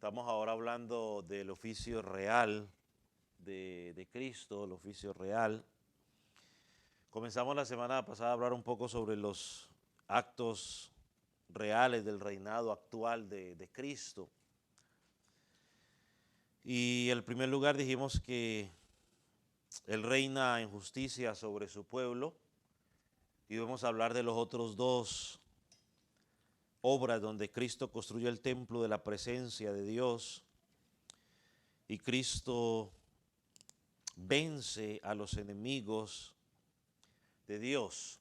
Estamos ahora hablando del oficio real de Cristo, el oficio real. Comenzamos la semana pasada a hablar un poco sobre los actos reales del reinado actual de Cristo. Y en primer lugar dijimos que Él reina en justicia sobre su pueblo. Y vamos a hablar de los otros dos obras donde Cristo construye el templo de la presencia de Dios y Cristo vence a los enemigos de Dios.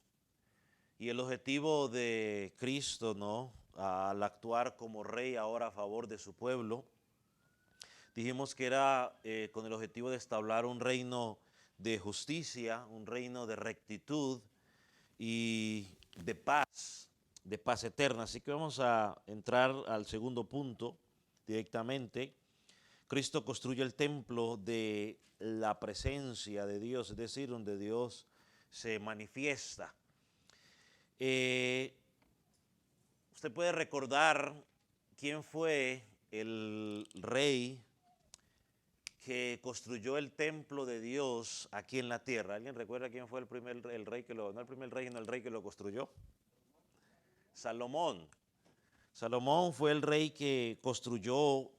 Y el objetivo de Cristo, ¿no?, al actuar como rey ahora a favor de su pueblo, dijimos que era con el objetivo de establecer un reino de justicia, un reino de rectitud y de paz eterna. Así que vamos a entrar al segundo punto directamente. Cristo construye el templo de la presencia de Dios, es decir, donde Dios se manifiesta. Usted puede recordar quién fue el rey que construyó el templo de Dios aquí en la tierra. ¿Alguien recuerda quién fue el rey que lo, no el primer rey, sino el rey que lo construyó? Salomón. Salomón fue el rey que construyó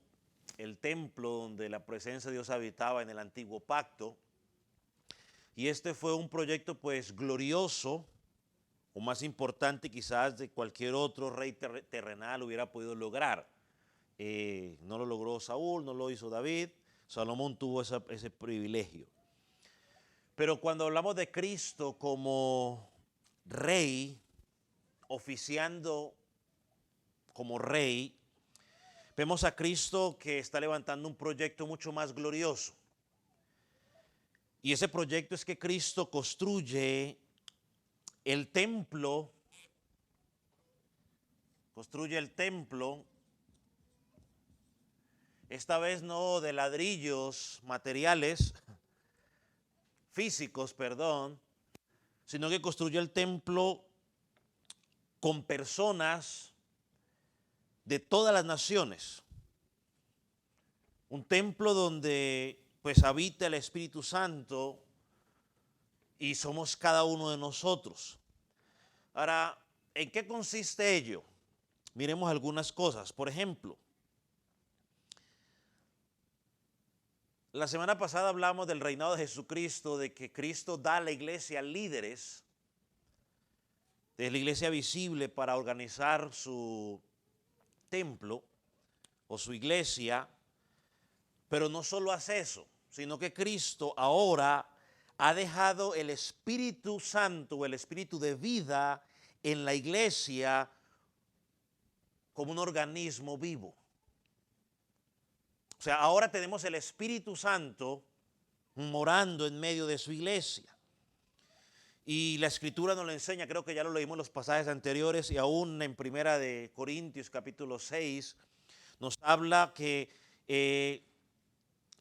el templo donde la presencia de Dios habitaba en el antiguo pacto. Y este fue un proyecto pues glorioso, o más importante quizás de cualquier otro rey terrenal hubiera podido lograr. No lo logró Saúl, no lo hizo David, Salomón tuvo ese privilegio. Pero cuando hablamos de Cristo como rey, oficiando como rey, vemos a Cristo que está levantando un proyecto mucho más glorioso. Y ese proyecto es que Cristo construye el templo, esta vez no de ladrillos materiales, físicos, perdón, sino que construye el templo con personas de todas las naciones. Un templo donde pues habita el Espíritu Santo y somos cada uno de nosotros. Ahora, ¿en qué consiste ello? Miremos algunas cosas. Por ejemplo, la semana pasada hablamos del reinado de Jesucristo, de que Cristo da a la iglesia líderes, de la iglesia visible para organizar su templo o su iglesia, pero no solo hace eso, sino que Cristo ahora ha dejado el Espíritu Santo, el Espíritu de vida en la iglesia como un organismo vivo. O sea, ahora tenemos el Espíritu Santo morando en medio de su iglesia. Y la Escritura nos lo enseña, creo que ya lo leímos en los pasajes anteriores y aún en Primera de Corintios capítulo 6, nos habla que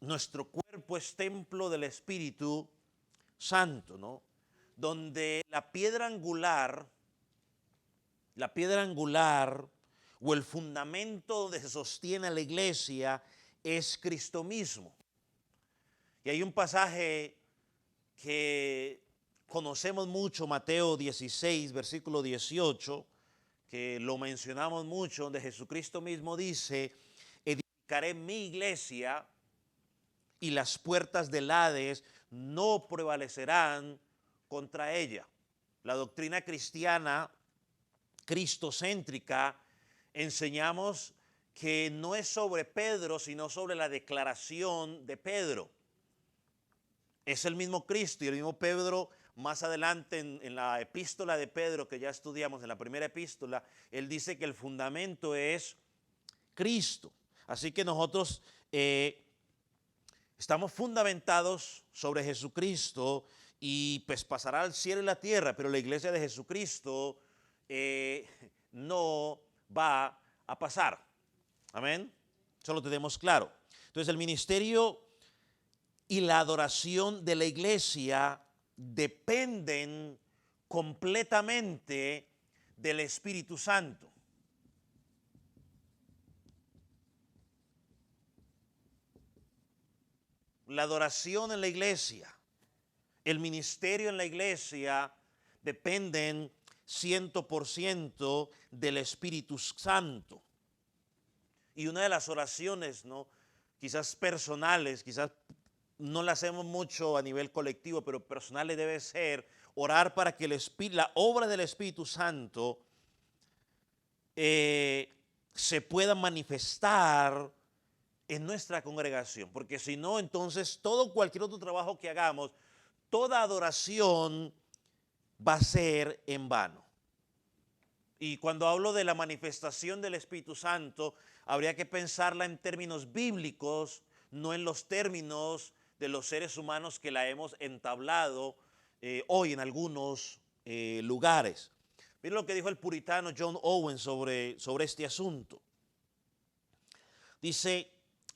nuestro cuerpo es templo del Espíritu Santo, ¿no? Donde la piedra angular o el fundamento donde se sostiene la iglesia es Cristo mismo. Y hay un pasaje que conocemos mucho, Mateo 16, versículo 18, que lo mencionamos mucho, donde Jesucristo mismo dice: edificaré mi iglesia y las puertas del Hades no prevalecerán contra ella. La doctrina cristiana cristocéntrica enseñamos que no es sobre Pedro, sino sobre la declaración de Pedro. Es el mismo Cristo y el mismo Pedro. Más adelante en la epístola de Pedro que ya estudiamos, en la primera epístola, él dice que el fundamento es Cristo. Así que nosotros estamos fundamentados sobre Jesucristo y pues pasará al cielo y la tierra, pero la iglesia de Jesucristo no va a pasar. Amén. Eso lo tenemos claro. Entonces el ministerio y la adoración de la iglesia dependen completamente del Espíritu Santo. la adoración en la iglesia, el ministerio en la iglesia dependen 100% del Espíritu Santo. Y una de las oraciones, ¿no?, quizás personales, quizás no la hacemos mucho a nivel colectivo, pero personales debe ser orar para que la obra del Espíritu Santo se pueda manifestar en nuestra congregación, porque si no, entonces cualquier otro trabajo que hagamos, toda adoración va a ser en vano. Y cuando hablo de la manifestación del Espíritu Santo, habría que pensarla en términos bíblicos, no en los términos de los seres humanos que la hemos entablado hoy en algunos lugares. Miren lo que dijo el puritano John Owen sobre este asunto. Dice: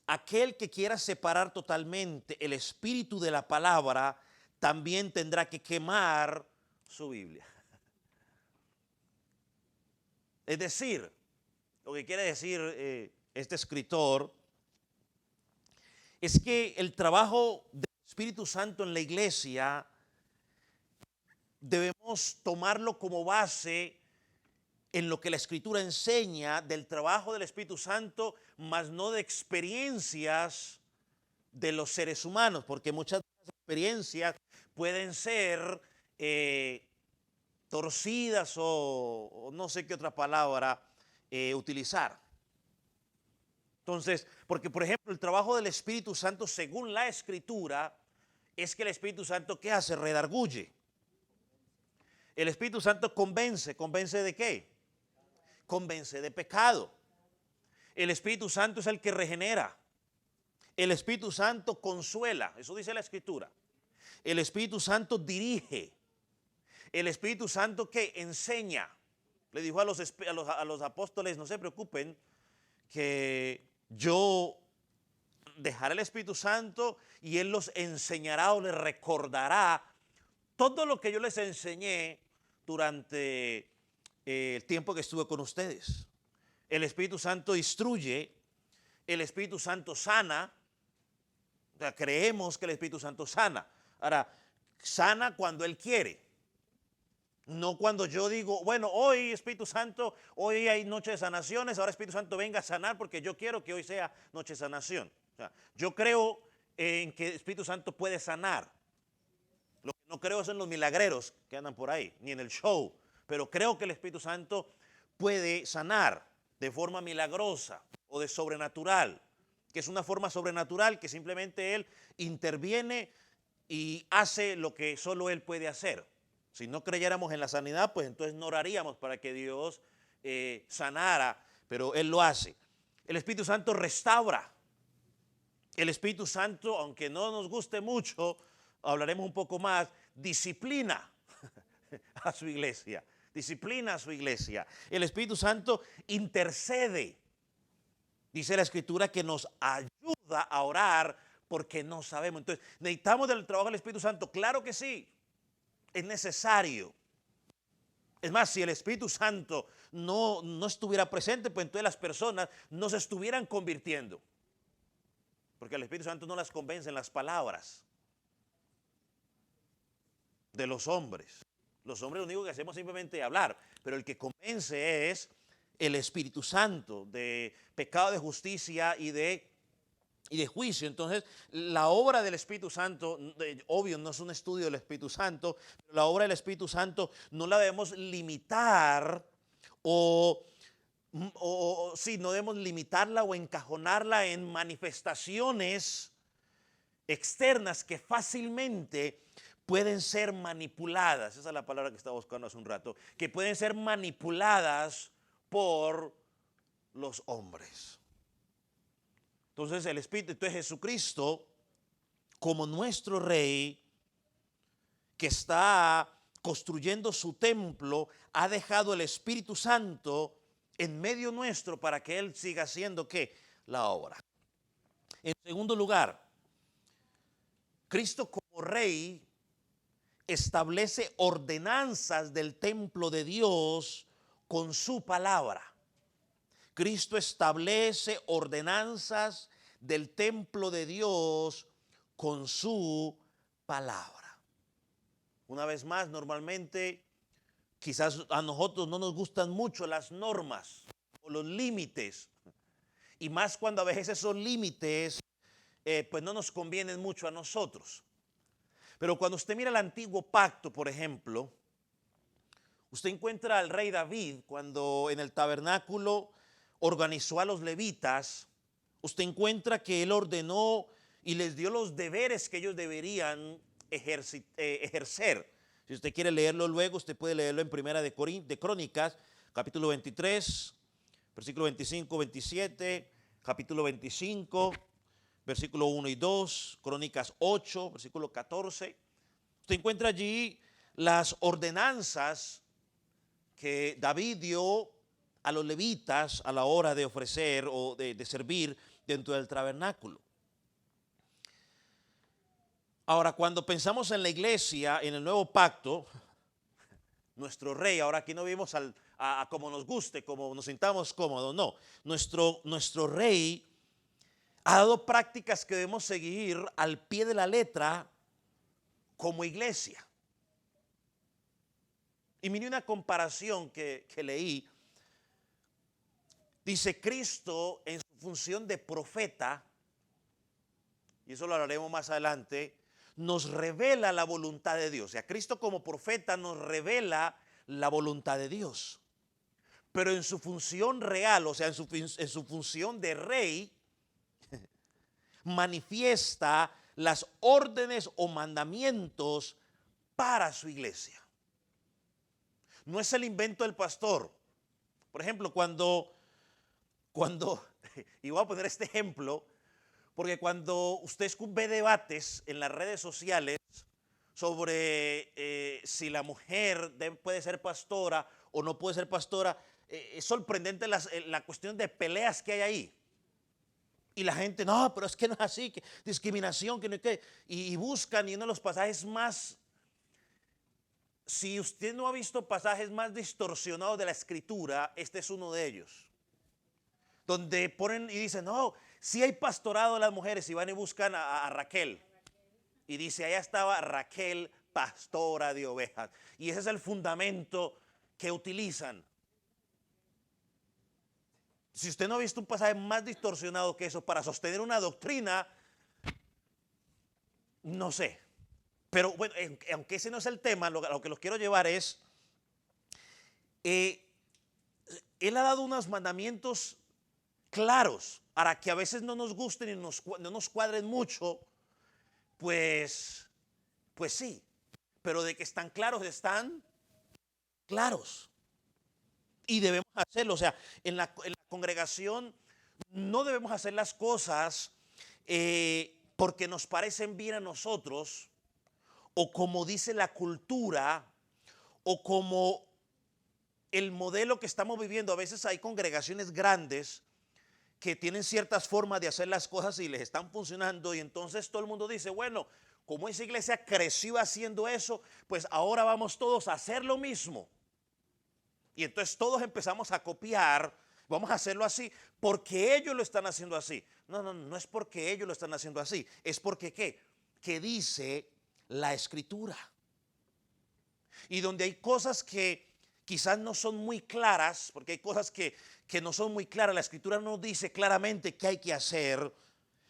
aquel que quiera separar totalmente el espíritu de la palabra, también tendrá que quemar su Biblia. Es decir, lo que quiere decir este escritor es que el trabajo del Espíritu Santo en la iglesia debemos tomarlo como base en lo que la Escritura enseña del trabajo del Espíritu Santo, más no de experiencias de los seres humanos, porque muchas de las experiencias pueden ser torcidas o no sé qué otra palabra utilizar. Entonces, porque por ejemplo el trabajo del Espíritu Santo según la Escritura es que el Espíritu Santo, ¿qué hace? Redarguye. El Espíritu Santo convence. ¿Convence de qué? Convence de pecado. El Espíritu Santo es el que regenera. El Espíritu Santo consuela. Eso dice la Escritura. El Espíritu Santo dirige. El Espíritu Santo que enseña. Le dijo a los apóstoles: no se preocupen, que yo dejaré el Espíritu Santo y Él los enseñará o les recordará todo lo que yo les enseñé durante el tiempo que estuve con ustedes. El Espíritu Santo instruye, el Espíritu Santo sana. O sea, creemos que el Espíritu Santo sana. Ahora, sana cuando Él quiere. No cuando yo digo, bueno, hoy Espíritu Santo, hoy hay noche de sanaciones, ahora Espíritu Santo venga a sanar porque yo quiero que hoy sea noche de sanación. O sea, yo creo en que el Espíritu Santo puede sanar. Lo que no creo es en los milagreros que andan por ahí, ni en el show. Pero creo que el Espíritu Santo puede sanar de forma milagrosa o de sobrenatural, que es una forma sobrenatural que simplemente Él interviene y hace lo que solo Él puede hacer. Si no creyéramos en la sanidad, pues entonces no oraríamos para que Dios sanara, pero Él lo hace. El Espíritu Santo restaura. El Espíritu Santo, aunque no nos guste mucho, hablaremos un poco más, disciplina a su iglesia. Disciplina a su iglesia. El Espíritu Santo intercede. Dice la Escritura que nos ayuda a orar porque no sabemos. Entonces, ¿necesitamos del trabajo del Espíritu Santo? Claro que sí. Es necesario. Es más, si el Espíritu Santo no estuviera presente, pues entonces las personas no se estuvieran convirtiendo. Porque el Espíritu Santo no las convence en las palabras de los hombres. Los hombres lo único que hacemos es simplemente hablar, pero el que convence es el Espíritu Santo de pecado, de justicia y de juicio. Entonces, la obra del Espíritu Santo, obvio, no es un estudio del Espíritu Santo, pero la obra del Espíritu Santo no la debemos limitar sí, no debemos limitarla o encajonarla en manifestaciones externas que fácilmente pueden ser manipuladas. Esa es la palabra que estaba buscando hace un rato. Que pueden ser manipuladas por los hombres. Entonces el Espíritu, entonces Jesucristo, como nuestro Rey, que está construyendo su templo, ha dejado el Espíritu Santo en medio nuestro para que Él siga haciendo ¿qué? La obra. En segundo lugar, Cristo como Rey establece ordenanzas del templo de Dios con su palabra. Cristo establece ordenanzas del templo de Dios con su palabra. Una vez más, normalmente quizás a nosotros no nos gustan mucho las normas o los límites, y más cuando a veces esos límites pues no nos convienen mucho a nosotros. Pero cuando usted mira el antiguo pacto, por ejemplo, usted encuentra al rey David cuando en el tabernáculo organizó a los levitas. Usted encuentra que él ordenó y les dio los deberes que ellos deberían ejercer. Si usted quiere leerlo luego, usted puede leerlo en Primera de Crónicas, capítulo 23, versículo 25, 27, capítulo 25, versículo 1 y 2, Crónicas 8, versículo 14. Usted encuentra allí las ordenanzas que David dio a los levitas a la hora de ofrecer o de servir dentro del tabernáculo. Ahora, cuando pensamos en la iglesia, en el nuevo pacto, nuestro rey, ahora aquí no vivimos a como nos guste, como nos sintamos cómodos, no. Nuestro rey ha dado prácticas que debemos seguir al pie de la letra como iglesia. Y mire una comparación que leí. Dice Cristo en su función de profeta, y eso lo hablaremos más adelante, nos revela la voluntad de Dios. O sea, Cristo como profeta nos revela la voluntad de Dios. Pero en su función real, o sea, en su función de rey, manifiesta las órdenes o mandamientos para su iglesia. No es el invento del pastor. Por ejemplo, cuando y voy a poner este ejemplo, porque cuando usted ve debates en las redes sociales sobre si la mujer puede ser pastora o no puede ser pastora, es sorprendente la cuestión de peleas que hay ahí. Y la gente, no, pero es que no es así, que discriminación, que no es que, y buscan, y uno de los pasajes más, si usted no ha visto pasajes más distorsionados de la escritura, este es uno de ellos. Donde ponen y dicen, no, sí hay pastorado de las mujeres, y van y buscan a Raquel. Y dice, allá estaba Raquel, pastora de ovejas. Y ese es el fundamento que utilizan. Si usted no ha visto un pasaje más distorsionado que eso para sostener una doctrina, no sé. Pero bueno, aunque ese no es el tema, lo que los quiero llevar es, él ha dado unos mandamientos claros, para que a veces no nos gusten y no nos cuadren mucho, pues sí, pero de que están claros. Y debemos hacerlo, o sea, en la congregación no debemos hacer las cosas porque nos parecen bien a nosotros, o como dice la cultura, o como el modelo que estamos viviendo. A veces hay congregaciones grandes que tienen ciertas formas de hacer las cosas y les están funcionando, y entonces todo el mundo dice, bueno, como esa iglesia creció haciendo eso, pues ahora vamos todos a hacer lo mismo. Y entonces todos empezamos a copiar, vamos a hacerlo así, porque ellos lo están haciendo así. No es porque ellos lo están haciendo así, es porque ¿qué? Que dice la escritura. Y donde hay cosas que quizás no son muy claras, porque hay cosas que no son muy claras, la escritura no dice claramente qué hay que hacer,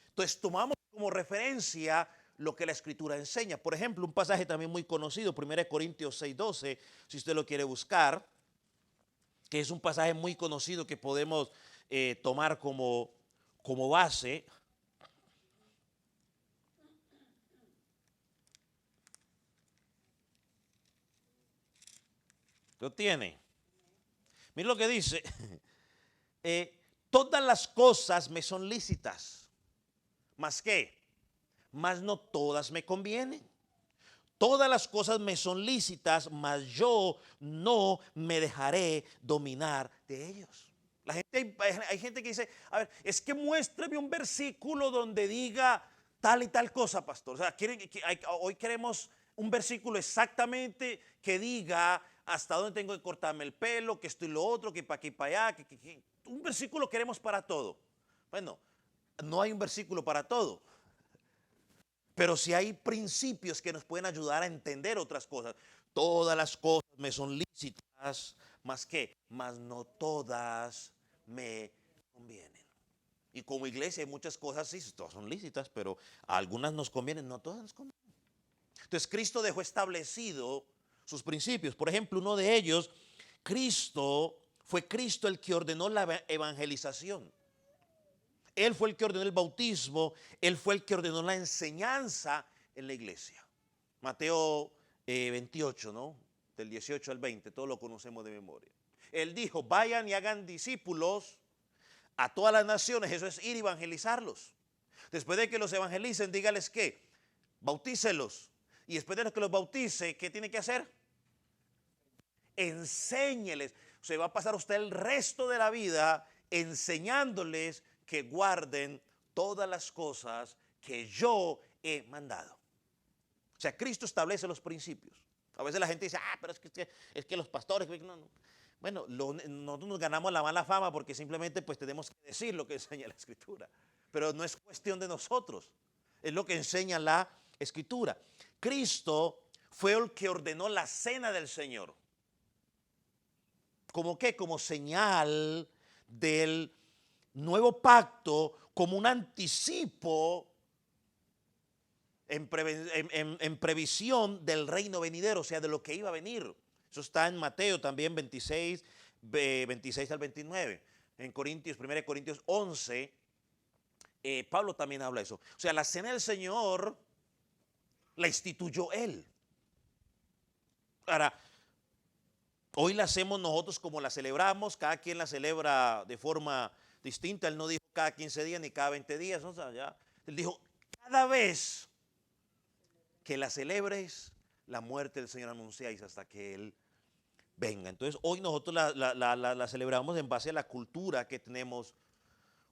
entonces tomamos como referencia lo que la escritura enseña. Por ejemplo, un pasaje también muy conocido, 1 Corintios 6:12, si usted lo quiere buscar, que es un pasaje muy conocido que podemos tomar como base. ¿Lo tiene? Mira lo que dice. Todas las cosas me son lícitas, ¿mas qué? Mas no todas me convienen. Todas las cosas me son lícitas, mas yo no me dejaré dominar de ellos. Hay gente que dice, a ver, es que muéstrame un versículo donde diga tal y tal cosa, pastor. O sea, hoy queremos un versículo exactamente que diga hasta dónde tengo que cortarme el pelo, que esto y lo otro, que para aquí y para allá. Un versículo queremos para todo. Bueno, no hay un versículo para todo. Pero si hay principios que nos pueden ayudar a entender otras cosas. Todas las cosas me son lícitas, más que, más no todas me convienen. Y como iglesia hay muchas cosas, sí, todas son lícitas, pero algunas nos convienen, no todas nos convienen. Entonces Cristo dejó establecido sus principios. Por ejemplo, uno de ellos, fue Cristo el que ordenó la evangelización. Él fue el que ordenó el bautismo, Él fue el que ordenó la enseñanza en la iglesia. Mateo 28, ¿no? Del 18 al 20, todos lo conocemos de memoria. Él dijo, vayan y hagan discípulos a todas las naciones, eso es ir y evangelizarlos. Después de que los evangelicen, dígales que, bautícelos. Y después de que los bautice, ¿qué tiene que hacer? Enséñeles. Se va a pasar usted el resto de la vida enseñándoles que guarden todas las cosas que yo he mandado. O sea, Cristo establece los principios. A veces la gente dice, pero es que los pastores, no. Bueno, nosotros nos ganamos la mala fama porque simplemente pues tenemos que decir lo que enseña la Escritura. Pero no es cuestión de nosotros, es lo que enseña la Escritura. Cristo fue el que ordenó la cena del Señor. ¿Cómo qué? Como señal del nuevo pacto, como un anticipo en previsión del reino venidero, o sea, de lo que iba a venir. Eso está en Mateo también 26 al 29. En 1 Corintios 11, Pablo también habla de eso. O sea, la cena del Señor la instituyó Él. Ahora, hoy la hacemos nosotros como la celebramos, cada quien la celebra de forma distinta. Él no dijo cada 15 días ni cada 20 días, o sea, ya. Él dijo, cada vez que la celebres, la muerte del Señor anunciáis hasta que Él venga. Entonces, hoy nosotros la celebramos en base a la cultura que tenemos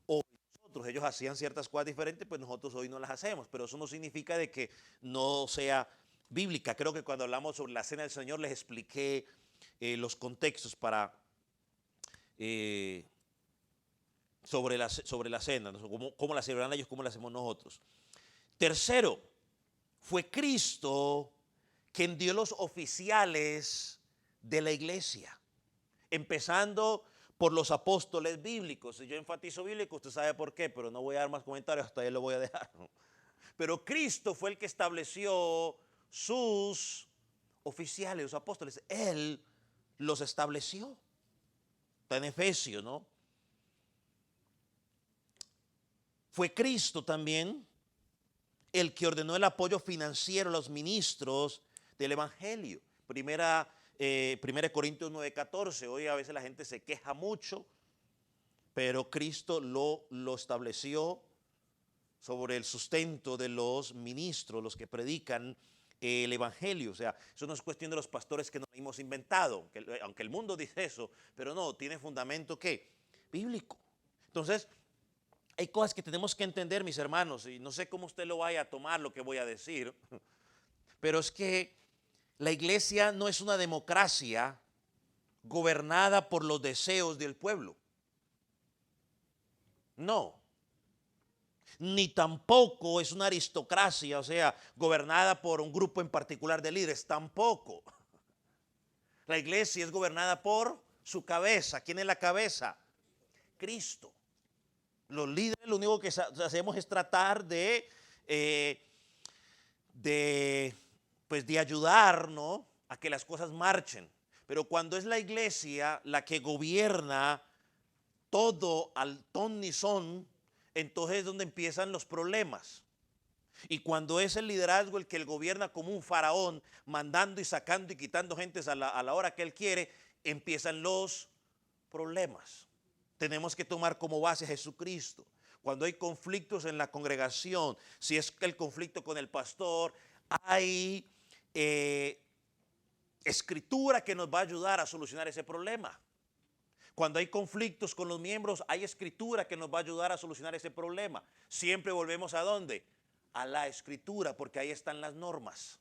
hoy. Nosotros, ellos hacían ciertas cosas diferentes, pues nosotros hoy no las hacemos, pero eso no significa de que no sea bíblica. Creo que cuando hablamos sobre la cena del Señor les expliqué los contextos para sobre la cena, ¿no? Cómo la celebran ellos, cómo la hacemos nosotros. Tercero, fue Cristo quien dio los oficiales de la iglesia, empezando por los apóstoles bíblicos. Si yo enfatizo bíblico, usted sabe por qué, pero no voy a dar más comentarios, hasta ahí lo voy a dejar. Pero Cristo fue el que estableció sus oficiales, los apóstoles. Él los estableció. Está en Efesios, ¿no? Fue Cristo también el que ordenó el apoyo financiero a los ministros del Evangelio. Primera Corintios 9:14. Hoy a veces la gente se queja mucho, pero Cristo lo estableció sobre el sustento de los ministros, los que predican el Evangelio. O sea, eso no es cuestión de los pastores que nos hemos inventado, aunque el mundo dice eso, pero no, tiene fundamento ¿qué? Bíblico. Entonces, hay cosas que tenemos que entender, mis hermanos, y no sé cómo usted lo vaya a tomar lo que voy a decir, pero es que la iglesia no es una democracia gobernada por los deseos del pueblo. No. Ni tampoco es una aristocracia, o sea, gobernada por un grupo en particular de líderes, tampoco. La iglesia es gobernada por su cabeza. ¿Quién es la cabeza? Cristo. Los líderes lo único que hacemos es tratar de ayudar, ¿no?, a que las cosas marchen. Pero cuando es la iglesia la que gobierna todo al ton ni son, entonces es donde empiezan los problemas. Y cuando es el liderazgo el que él gobierna como un faraón, mandando y sacando y quitando gentes a la hora que él quiere, empiezan los problemas. Tenemos que tomar como base a Jesucristo. Cuando hay conflictos en la congregación, si es el conflicto con el pastor, hay escritura que nos va a ayudar a solucionar ese problema. Cuando hay conflictos con los miembros, hay escritura que nos va a ayudar a solucionar ese problema. Siempre volvemos ¿a dónde? A la escritura, porque ahí están las normas.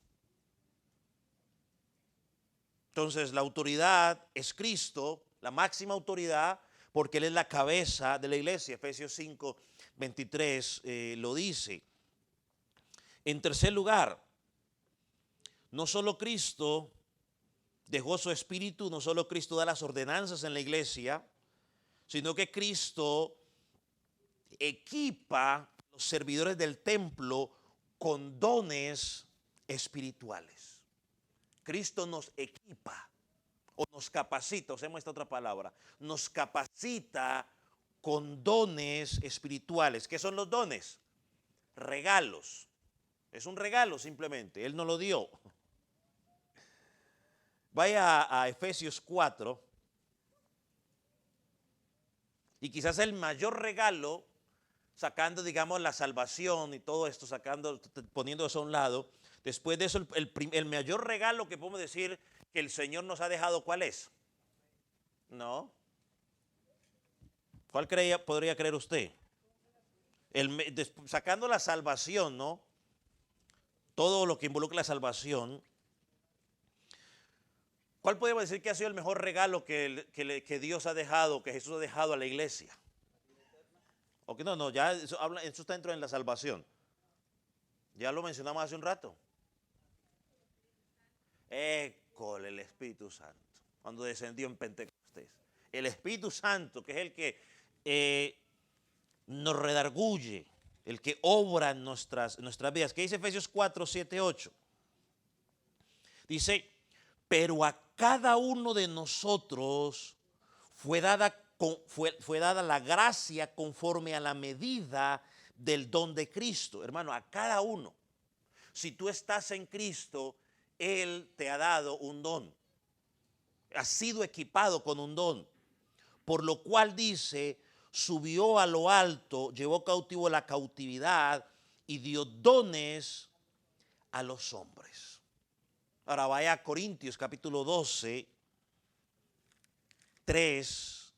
Entonces, la autoridad es Cristo, la máxima autoridad, porque Él es la cabeza de la iglesia. Efesios 5:23 lo dice. En tercer lugar, no solo Cristo dejó su espíritu, no solo Cristo da las ordenanzas en la iglesia, sino que Cristo equipa a los servidores del templo con dones espirituales. Cristo nos equipa o nos capacita, usemos esta otra palabra, nos capacita con dones espirituales. ¿Qué son los dones? Regalos. Es un regalo simplemente, Él nos lo dio. Vaya a Efesios 4 y quizás el mayor regalo, sacando, digamos, la salvación y todo esto, sacando, poniendo eso a un lado. Después de eso, el mayor regalo que podemos decir que el Señor nos ha dejado, ¿cuál es? No. ¿Cuál podría creer usted? Sacando la salvación, ¿no? Todo lo que involucra la salvación. ¿Cuál podemos decir que ha sido el mejor regalo que Dios ha dejado, que Jesús ha dejado a la iglesia? Ok, no, ya eso está dentro de la salvación. Ya lo mencionamos hace un rato. École, el Espíritu Santo, cuando descendió en Pentecostés. El Espíritu Santo, que es el que nos redarguye, el que obra en nuestras vidas. ¿Qué dice Efesios 4, 7, 8? Dice, pero a cada uno de nosotros fue dada la gracia conforme a la medida del don de Cristo. Hermano, a cada uno. Si tú estás en Cristo, Él te ha dado un don. Has sido equipado con un don. Por lo cual dice, subió a lo alto, llevó cautivo la cautividad y dio dones a los hombres. Ahora vaya a Corintios capítulo 12, 3.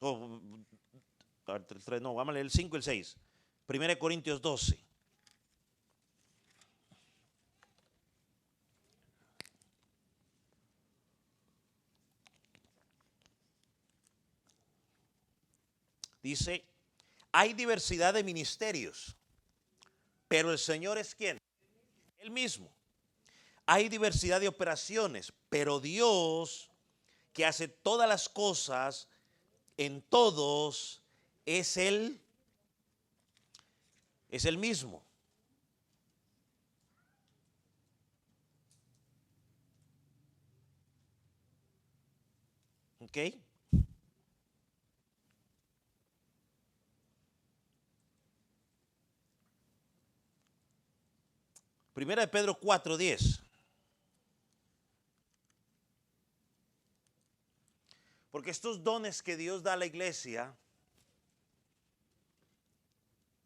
No, vamos a leer el 5 y el 6. 1 Corintios 12. Dice, hay diversidad de ministerios, pero el Señor es ¿quién? Él mismo. Hay diversidad de operaciones, pero Dios, que hace todas las cosas en todos, es el mismo. ¿Ok? Primera de Pedro 4:10. Porque estos dones que Dios da a la iglesia,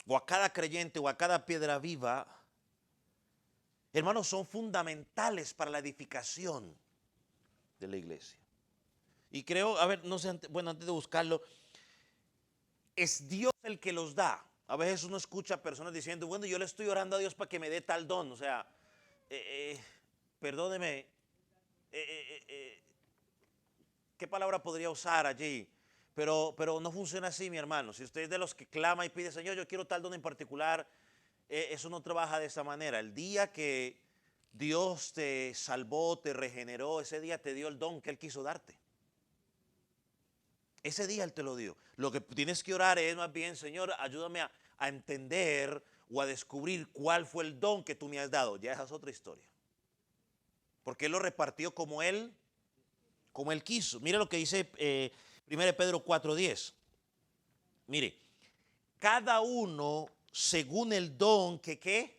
o a cada creyente, o a cada piedra viva, hermanos, son fundamentales para la edificación de la iglesia. Y creo, a ver, no sé, bueno, antes de buscarlo, es Dios el que los da. A veces uno escucha personas diciendo, bueno, yo le estoy orando a Dios para que me dé tal don. O sea, perdóneme, ¿qué palabra podría usar allí? Pero no funciona así, mi hermano. Si usted es de los que clama y pide, Señor, yo quiero tal don en particular, eso no trabaja de esa manera. El día que Dios te salvó, te regeneró, ese día te dio el don que Él quiso darte. Ese día Él te lo dio. Lo que tienes que orar es más bien, Señor, ayúdame a entender o a descubrir cuál fue el don que tú me has dado. Ya esa es otra historia. Porque Él lo repartió como Él quiso. Mire lo que dice 1 Pedro 4:10. Mire, cada uno según el don que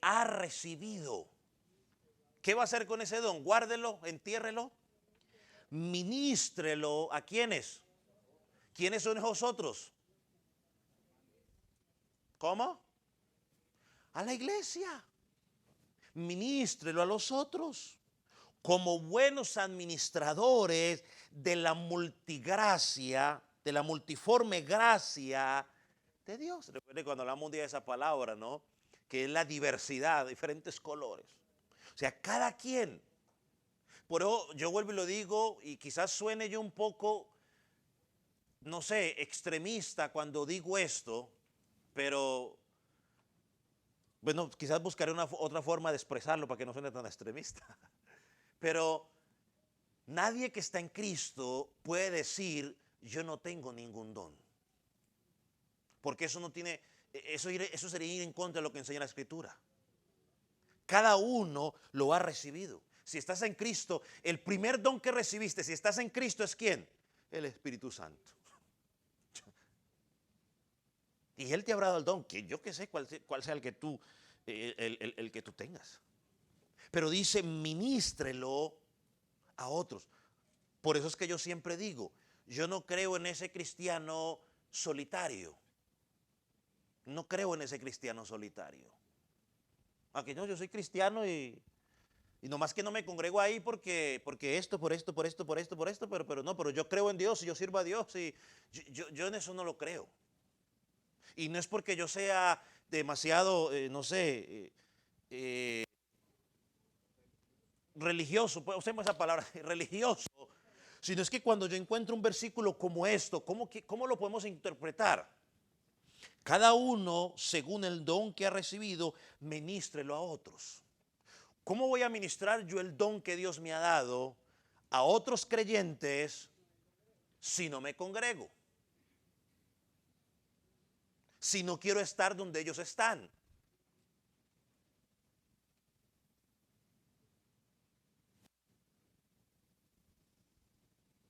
ha recibido. ¿Qué va a hacer con ese don? Guárdelo, entiérrelo, ministrelo a quienes. ¿Quiénes son nosotros? ¿Cómo? A la iglesia. Ministrelo a los otros como buenos administradores de la multigracia, de la multiforme gracia de Dios. Recuerde cuando hablamos un día de esa palabra, ¿no? Que es la diversidad, diferentes colores. O sea, cada quien. Por eso yo vuelvo y lo digo, y quizás suene yo un poco, no sé, extremista cuando digo esto, pero bueno, quizás buscaré otra forma de expresarlo para que no suene tan extremista. Pero nadie que está en Cristo puede decir, yo no tengo ningún don. Porque eso no tiene, eso sería ir en contra de lo que enseña la Escritura. Cada uno lo ha recibido. Si estás en Cristo, el primer don que recibiste, si estás en Cristo, ¿es quién? El Espíritu Santo. Y Él te habrá dado el don, que yo que sé cuál sea el que tú, el que tú tengas. Pero dice, ministrelo a otros. Por eso es que yo siempre digo, yo no creo en ese cristiano solitario. No creo en ese cristiano solitario. Aunque no, yo soy cristiano y nomás que no me congrego ahí porque esto, por esto, por esto, por esto, por esto, pero no, pero yo creo en Dios y yo sirvo a Dios y yo en eso no lo creo. Y no es porque yo sea demasiado, no sé, religioso, pues usemos esa palabra, religioso, sino es que cuando yo encuentro un versículo como esto, ¿cómo lo podemos interpretar? Cada uno, según el don que ha recibido, ministrelo a otros. ¿Cómo voy a ministrar yo el don que Dios me ha dado a otros creyentes si no me congrego? Si no quiero estar donde ellos están.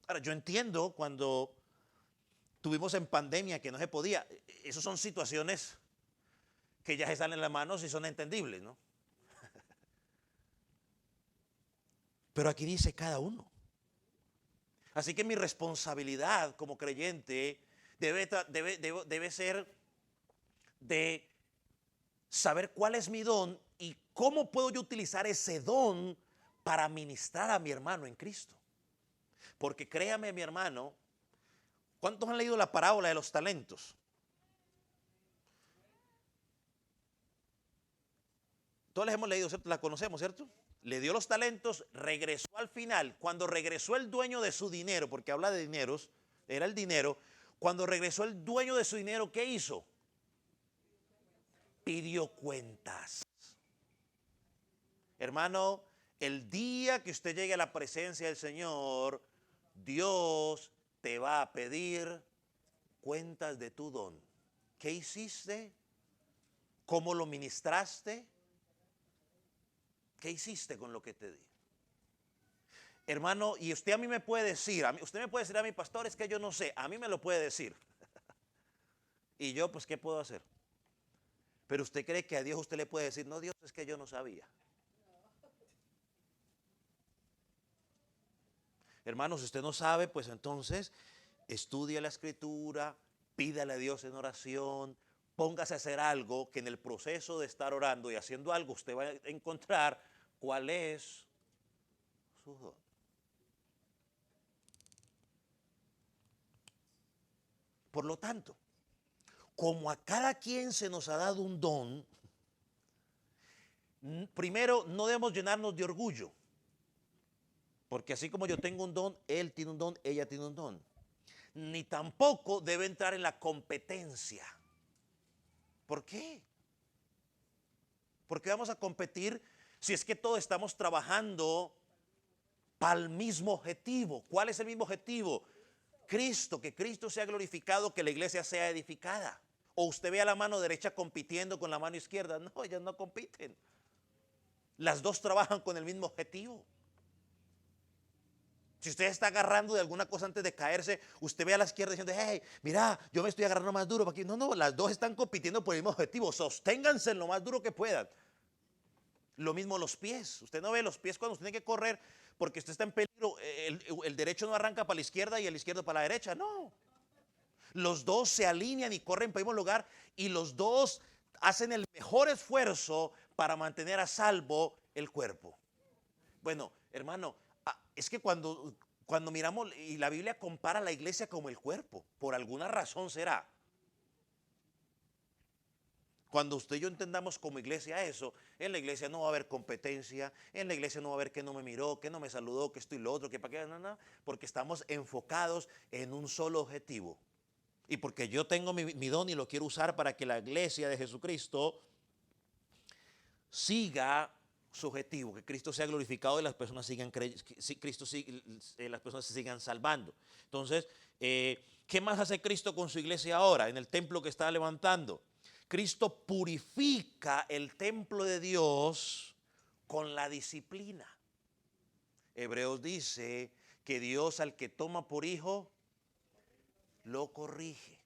Ahora, yo entiendo cuando tuvimos en pandemia que no se podía. Esas son situaciones que ya se salen en las manos y son entendibles, ¿no? Pero aquí dice cada uno. Así que mi responsabilidad como creyente debe ser de saber cuál es mi don y cómo puedo yo utilizar ese don para ministrar a mi hermano en Cristo. Porque créame, mi hermano, ¿cuántos han leído la parábola de los talentos? Todos les hemos leído, ¿cierto? La conocemos, ¿cierto? Le dio los talentos, regresó al final. Cuando regresó el dueño de su dinero, porque habla de dineros, era el dinero. Cuando regresó el dueño de su dinero, ¿qué hizo? Pidió cuentas. Hermano, el día que usted llegue a la presencia del Señor, Dios te va a pedir cuentas de tu don. ¿Qué hiciste? ¿Cómo lo ministraste? ¿Qué hiciste con lo que te di? Hermano, y usted a mí me puede decir, usted me puede decir a mi pastor, es que yo no sé, a mí me lo puede decir. Y yo, pues, ¿qué puedo hacer? Pero usted cree que a Dios usted le puede decir, no, Dios, es que yo no sabía. Hermano, si usted no sabe, pues entonces estudie la Escritura, pídale a Dios en oración, póngase a hacer algo que en el proceso de estar orando y haciendo algo usted va a encontrar cuál es su don. Por lo tanto, como a cada quien se nos ha dado un don, primero no debemos llenarnos de orgullo, porque así como yo tengo un don, él tiene un don, ella tiene un don. Ni tampoco debe entrar en la competencia. ¿Por qué? ¿Por qué vamos a competir si es que todos estamos trabajando para el mismo objetivo? ¿Cuál es el mismo objetivo? Cristo, que Cristo sea glorificado, que la iglesia sea edificada. O usted ve a la mano derecha compitiendo con la mano izquierda. No, ellas no compiten. Las dos trabajan con el mismo objetivo. Si usted está agarrando de alguna cosa antes de caerse, usted ve a la izquierda diciendo, hey, mira, yo me estoy agarrando más duro para aquí. No, no, las dos están compitiendo por el mismo objetivo. Sosténganse lo más duro que puedan. Lo mismo los pies. Usted no ve los pies cuando usted tiene que correr porque usted está en peligro. El derecho no arranca para la izquierda y el izquierdo para la derecha. No. Los dos se alinean y corren para el mismo lugar y los dos hacen el mejor esfuerzo para mantener a salvo el cuerpo. Bueno, hermano, es que cuando miramos y la Biblia compara a la iglesia como el cuerpo, por alguna razón será. Cuando usted y yo entendamos como iglesia eso, en la iglesia no va a haber competencia, en la iglesia no va a haber que no me miró, que no me saludó, que esto y lo otro, que para qué, no, no, porque estamos enfocados en un solo objetivo. y porque yo tengo mi don y lo quiero usar para que la iglesia de Jesucristo siga su objetivo, que Cristo sea glorificado y las personas sigan las personas se sigan salvando. Entonces, ¿qué más hace Cristo con su iglesia ahora en el templo que está levantando? Cristo purifica el templo de Dios con la disciplina. Hebreos dice que Dios al que toma por hijo lo corrige.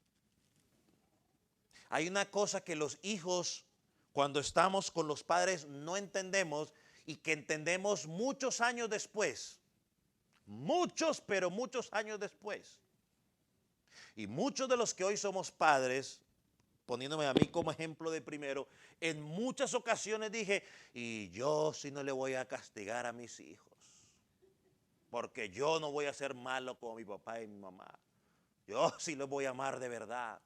Hay una cosa que los hijos, cuando estamos con los padres, no entendemos y que entendemos muchos años después. Muchos, pero muchos años después. Y muchos de los que hoy somos padres, poniéndome a mí como ejemplo de primero, en muchas ocasiones dije, y yo sí no le voy a castigar a mis hijos, porque yo no voy a ser malo como mi papá y mi mamá. Yo sí los voy a amar de verdad.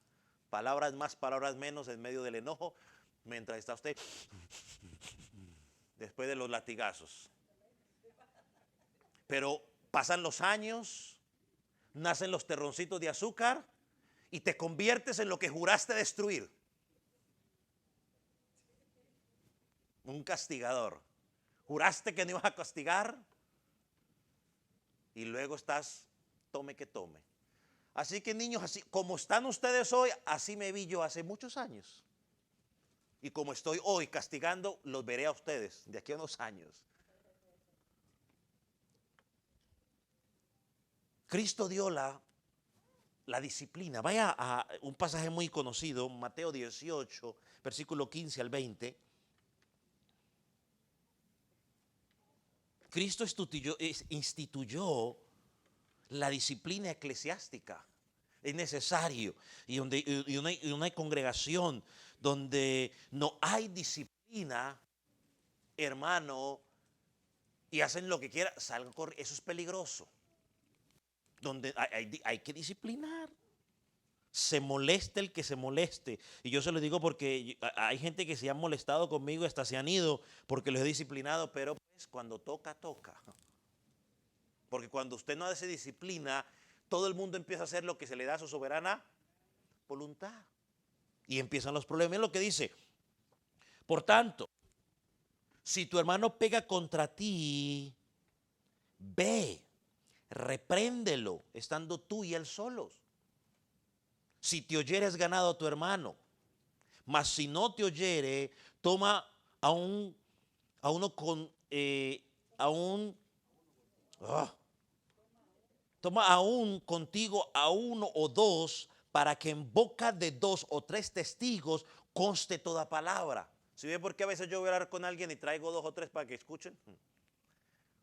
Palabras más, palabras menos en medio del enojo, mientras está usted después de los latigazos. Pero pasan los años, nacen los terroncitos de azúcar y te conviertes en lo que juraste destruir. Un castigador. Juraste que no ibas a castigar y luego estás tome que tome. Así que niños, así como están ustedes hoy, así me vi yo hace muchos años. Y como estoy hoy castigando, los veré a ustedes de aquí a unos años. Cristo dio la disciplina. Vaya a un pasaje muy conocido, Mateo 18, versículo 15 al 20. Cristo instituyó la disciplina eclesiástica. Es necesario. Y una congregación donde no hay disciplina, hermano, y hacen lo que quieran, salgan corriendo. Eso es peligroso. Donde hay que disciplinar. Se moleste el que se moleste. Y yo se lo digo porque hay gente que se ha molestado conmigo, hasta se han ido porque los he disciplinado, pero pues cuando toca, toca. Porque cuando usted no hace disciplina, todo el mundo empieza a hacer lo que se le da a su soberana voluntad. Y empiezan los problemas. Es lo que dice. Por tanto, si tu hermano pega contra ti, ve, repréndelo, estando tú y él solos. Si te oyeres ganado a tu hermano, mas si no te oyere, toma toma aún contigo a uno o dos, para que en boca de dos o tres testigos conste toda palabra. ¿Sí ve por qué a veces yo voy a hablar con alguien y traigo dos o tres para que escuchen?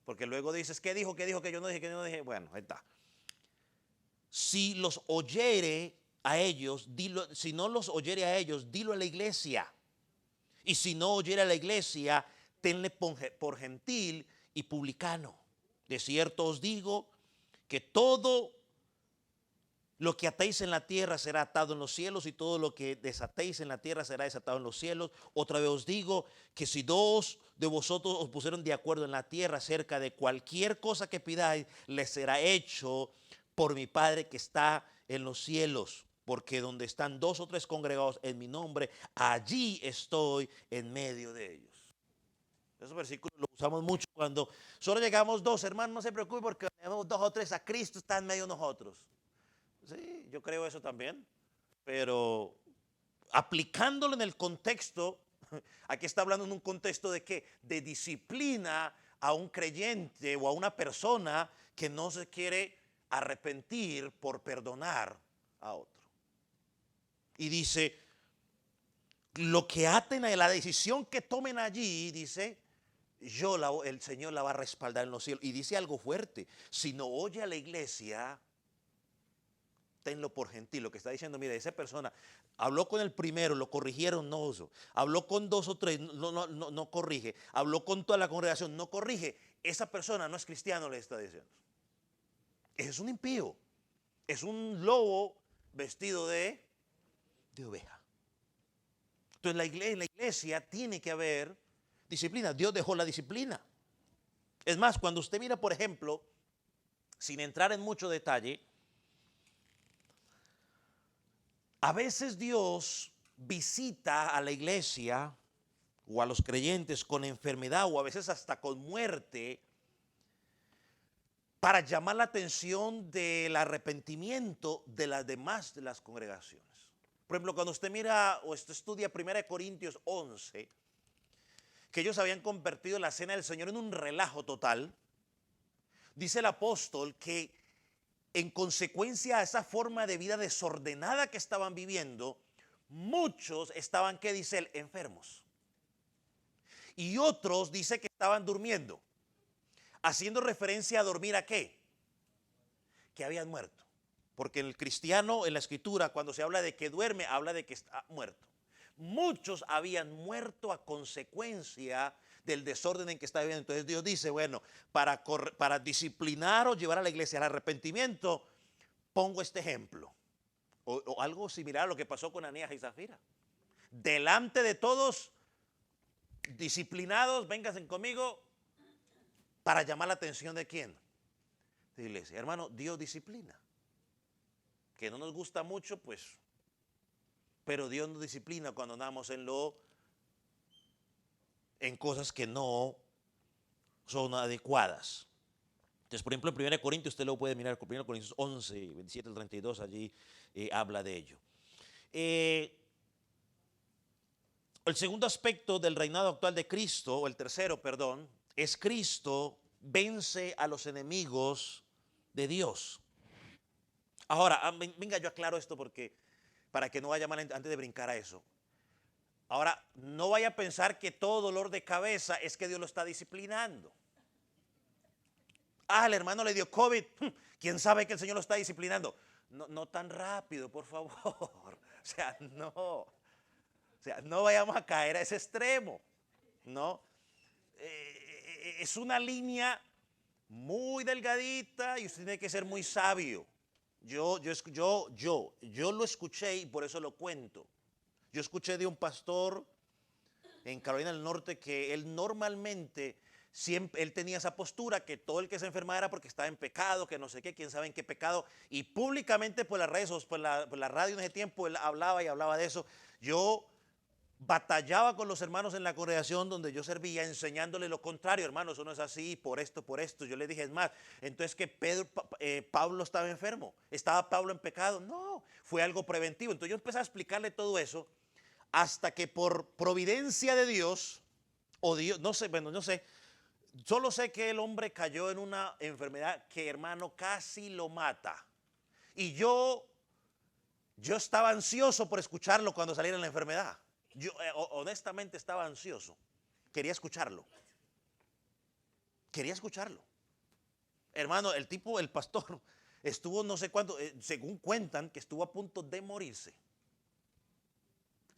Porque luego dices, ¿qué dijo? ¿Qué dijo? Que yo no dije, que yo no dije. Bueno, ahí está. Si los oyere a ellos, dilo. Si no los oyere a ellos, dilo a la iglesia. Y si no oyere a la iglesia, tenle por gentil y publicano. De cierto os digo que todo lo que atéis en la tierra será atado en los cielos, y todo lo que desatéis en la tierra será desatado en los cielos. Otra vez os digo que si dos de vosotros os pusieron de acuerdo en la tierra acerca de cualquier cosa que pidáis, les será hecho por mi Padre que está en los cielos. Porque donde están dos o tres congregados en mi nombre, allí estoy en medio de ellos. Esos versículos los usamos mucho cuando solo llegamos dos, hermanos, no se preocupe porque tenemos dos o tres, a Cristo está en medio de nosotros. Sí, yo creo eso también, pero aplicándolo en el contexto, aquí está hablando en un contexto de qué, de disciplina a un creyente o a una persona que no se quiere arrepentir por perdonar a otro. Y dice, lo que aten a la decisión que tomen allí, dice, el Señor la va a respaldar en los cielos. Y dice algo fuerte, si no oye a la iglesia, tenlo por gentil. Lo que está diciendo, mire, esa persona habló con el primero, lo corrigieron, no uso. Habló con dos o tres, no corrige. Habló con toda la congregación, no corrige. Esa persona no es cristiano, le está diciendo. Es un impío. Es un lobo vestido de oveja. Entonces en la iglesia tiene que haber disciplina. Dios dejó la disciplina. Es más, cuando usted mira, por ejemplo, sin entrar en mucho detalle, A veces Dios visita a la iglesia o a los creyentes con enfermedad o a veces hasta con muerte para llamar la atención del arrepentimiento de las demás de las congregaciones. Por ejemplo, cuando usted mira o usted estudia 1 Corintios 11, que ellos habían convertido la cena del Señor en un relajo total, dice el apóstol que en consecuencia a esa forma de vida desordenada que estaban viviendo, muchos estaban, ¿qué dice él? Enfermos. Y otros dice que estaban durmiendo, haciendo referencia a dormir ¿a qué? Que habían muerto. Porque el cristiano en la escritura cuando se habla de que duerme, habla de que está muerto. Muchos habían muerto a consecuencia del desorden en que estaba viviendo. Entonces Dios dice, bueno, para disciplinar o llevar a la iglesia al arrepentimiento, pongo este ejemplo. O algo similar a lo que pasó con Anías y Zafira. Delante de todos, disciplinados, vénganse conmigo, para llamar la atención de quién. De la iglesia. Hermano, Dios disciplina. Que no nos gusta mucho, pues, pero Dios nos disciplina cuando andamos en cosas que no son adecuadas. Entonces, por ejemplo, en 1 Corintios, usted lo puede mirar, 1 Corintios 11, 27 al 32, allí habla de ello. El segundo aspecto del reinado actual de Cristo, o el tercero, perdón, es Cristo vence a los enemigos de Dios. Ahora, venga, yo aclaro esto porque para que no vaya mal antes de brincar a eso. Ahora, no vaya a pensar que todo dolor de cabeza es que Dios lo está disciplinando. Ah, el hermano le dio COVID. ¿Quién sabe que el Señor lo está disciplinando? No, no tan rápido, por favor. O sea, no. O sea, no vayamos a caer a ese extremo. No. Es una línea muy delgadita y usted tiene que ser muy sabio. Yo lo escuché y por eso lo cuento. Yo escuché de un pastor en Carolina del Norte que él normalmente siempre él tenía esa postura que todo el que se enfermaba era porque estaba en pecado, que no sé qué, quién sabe en qué pecado, y públicamente por las redes, por la radio en ese tiempo él hablaba y hablaba de eso. Yo batallaba con los hermanos en la congregación donde yo servía enseñándole lo contrario, hermano, eso no es así, por esto, por esto. Yo le dije, es más, entonces que Pablo estaba enfermo, estaba Pablo en pecado. No, fue algo preventivo. Entonces yo empecé a explicarle todo eso hasta que por providencia de Dios, o Dios, no sé, bueno, no sé, solo sé que el hombre cayó en una enfermedad que, hermano, casi lo mata. Y yo estaba ansioso por escucharlo cuando saliera la enfermedad. Yo honestamente estaba ansioso. Quería escucharlo. Quería escucharlo. Hermano, el tipo, el pastor, estuvo no sé cuánto, según cuentan, que estuvo a punto de morirse.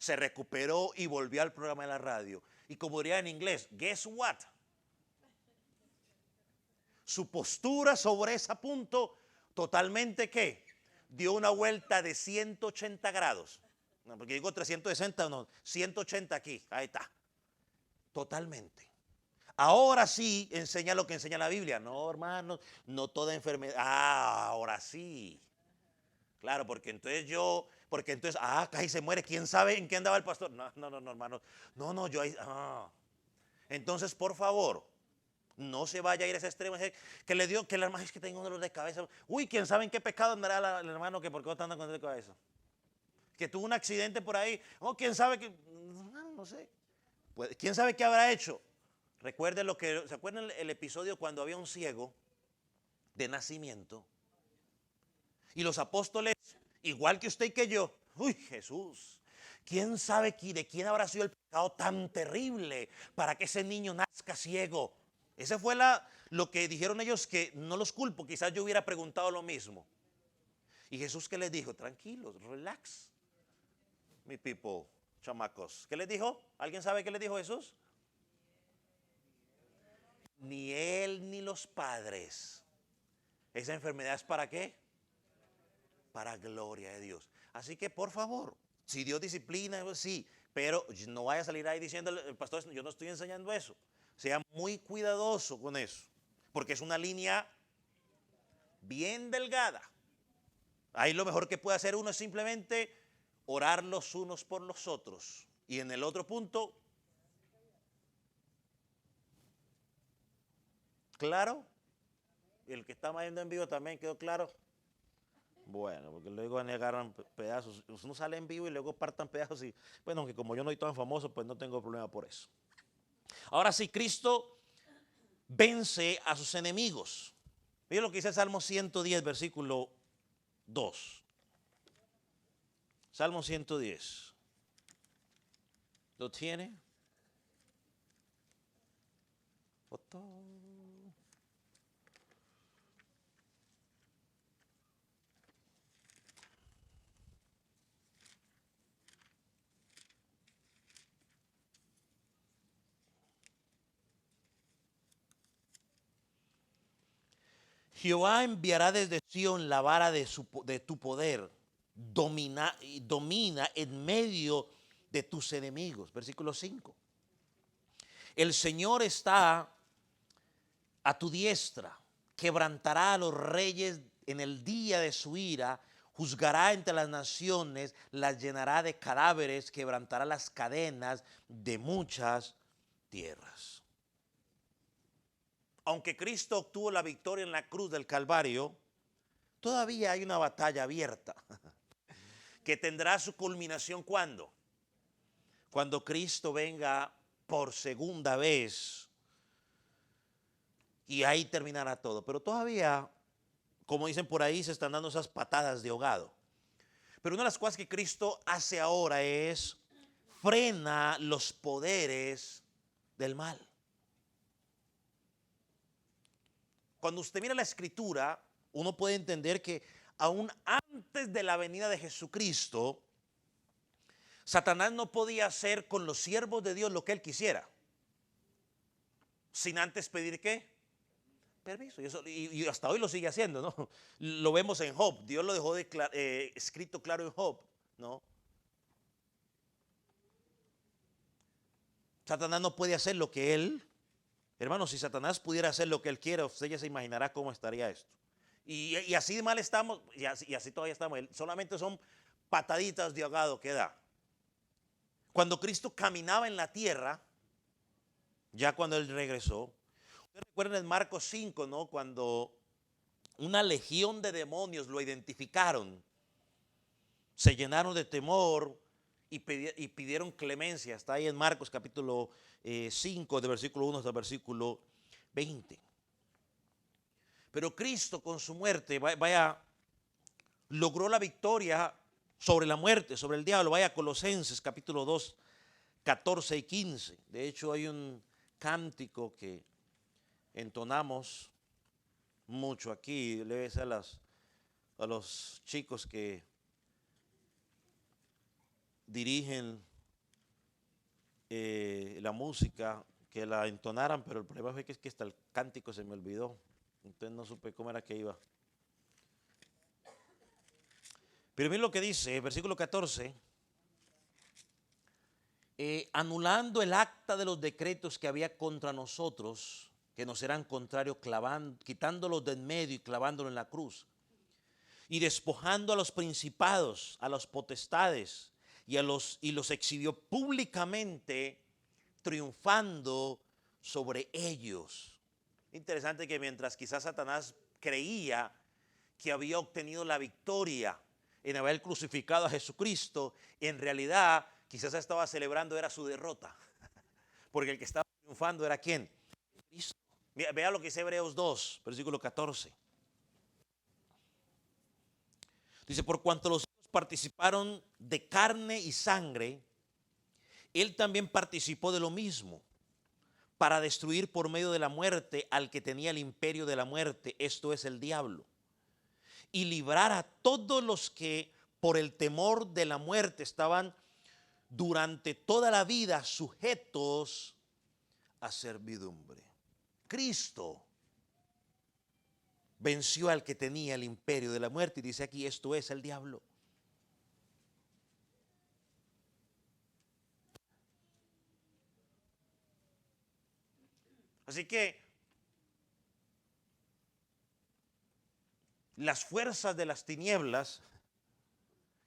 Se recuperó y volvió al programa de la radio. Y como diría en inglés, guess what? Su postura sobre ese punto totalmente, ¿qué? Dio una vuelta de 180 grados. No, porque digo 360, no, 180 aquí, ahí está. Totalmente. Ahora sí enseña lo que enseña la Biblia. No, hermano, no toda enfermedad. Ah, ahora sí. Claro, porque entonces, casi se muere. ¿Quién sabe en qué andaba el pastor? No, no, no, no, hermano. No, no, yo ahí. Entonces, por favor, no se vaya a ir a ese extremo. Que le dio, que el hermano es que tengo un dolor de cabeza. Uy, ¿quién sabe en qué pecado andará el hermano que por qué está andando con dolor de cabeza? Que tuvo un accidente por ahí. ¿Quién sabe que? No sé. Pues, ¿quién sabe qué habrá hecho? Recuerden ¿se acuerdan el episodio cuando había un ciego de nacimiento? Y los apóstoles, igual que usted y que yo, uy, Jesús, ¿quién sabe de quién habrá sido el pecado tan terrible para que ese niño nazca ciego? Ese fue lo que dijeron ellos, que no los culpo, quizás yo hubiera preguntado lo mismo. Y Jesús, ¿qué les dijo? Tranquilos, relax, mi people, chamacos. ¿Qué les dijo? ¿Alguien sabe qué les dijo Jesús? Ni él ni los padres. ¿Esa enfermedad es para qué? Para gloria de Dios. Así que por favor, si Dios disciplina, pues sí, pero no vaya a salir ahí diciéndole, el pastor, yo no estoy enseñando eso. Sea muy cuidadoso con eso, porque es una línea bien delgada. Ahí lo mejor que puede hacer uno es simplemente orar los unos por los otros. Y en el otro punto, claro, y el que está viendo en vivo también quedó claro. Bueno, porque luego agarran pedazos, uno sale en vivo y luego partan pedazos y, bueno, aunque como yo no soy tan famoso, pues no tengo problema por eso. Ahora sí, Cristo vence a sus enemigos. Miren lo que dice el Salmo 110, versículo 2. Salmo 110. ¿Lo tiene? Foto. Jehová enviará desde Sión la vara de tu poder, domina en medio de tus enemigos. Versículo 5. El Señor está a tu diestra, quebrantará a los reyes en el día de su ira, juzgará entre las naciones, las llenará de cadáveres, quebrantará las cadenas de muchas tierras. Aunque Cristo obtuvo la victoria en la cruz del Calvario, todavía hay una batalla abierta que tendrá su culminación ¿cuándo? Cuando Cristo venga por segunda vez y ahí terminará todo. Pero todavía, como dicen por ahí, se están dando esas patadas de ahogado. Pero una de las cosas que Cristo hace ahora es frena los poderes del mal. Cuando usted mira la escritura, uno puede entender que aún antes de la venida de Jesucristo, Satanás no podía hacer con los siervos de Dios lo que él quisiera, sin antes pedir ¿qué? Permiso. Y hasta hoy lo sigue haciendo, ¿no? Lo vemos en Job. Dios lo dejó escrito claro en Job, ¿no? Satanás no puede hacer lo que él. Hermano, si Satanás pudiera hacer lo que él quiere, usted ya se imaginará cómo estaría esto. Y así de mal estamos, y así todavía estamos. Solamente son pataditas de ahogado que da. Cuando Cristo caminaba en la tierra, ya cuando él regresó, ustedes recuerdan en Marcos 5, ¿no? Cuando una legión de demonios lo identificaron, se llenaron de temor y pidieron clemencia. Está ahí en Marcos capítulo 5, de versículo 1 hasta el versículo 20. Pero Cristo con su muerte, logró la victoria sobre la muerte, sobre el diablo. Vaya a Colosenses capítulo 2, 14 y 15. De hecho hay un cántico que entonamos mucho aquí. Le ves a los chicos que dirigen la música, que la entonaran, pero el problema fue que es que hasta el cántico se me olvidó. Entonces no supe cómo era que iba. Pero miren lo que dice, versículo 14. Anulando el acta de los decretos que había contra nosotros, que nos eran contrarios, quitándolos de en medio y clavándolo en la cruz, y despojando a los principados, a las potestades, y los exhibió públicamente, triunfando sobre ellos. Interesante que mientras quizás Satanás creía que había obtenido la victoria en haber crucificado a Jesucristo, en realidad quizás estaba celebrando era su derrota, porque el que estaba triunfando era ¿quién? Cristo. Vea lo que dice Hebreos 2, versículo 14. Dice, por cuanto los hijos participaron de carne y sangre, él también participó de lo mismo, para destruir por medio de la muerte al que tenía el imperio de la muerte, esto es el diablo, y librar a todos los que por el temor de la muerte estaban durante toda la vida sujetos a servidumbre. Cristo venció al que tenía el imperio de la muerte y dice aquí, esto es el diablo. Así que las fuerzas de las tinieblas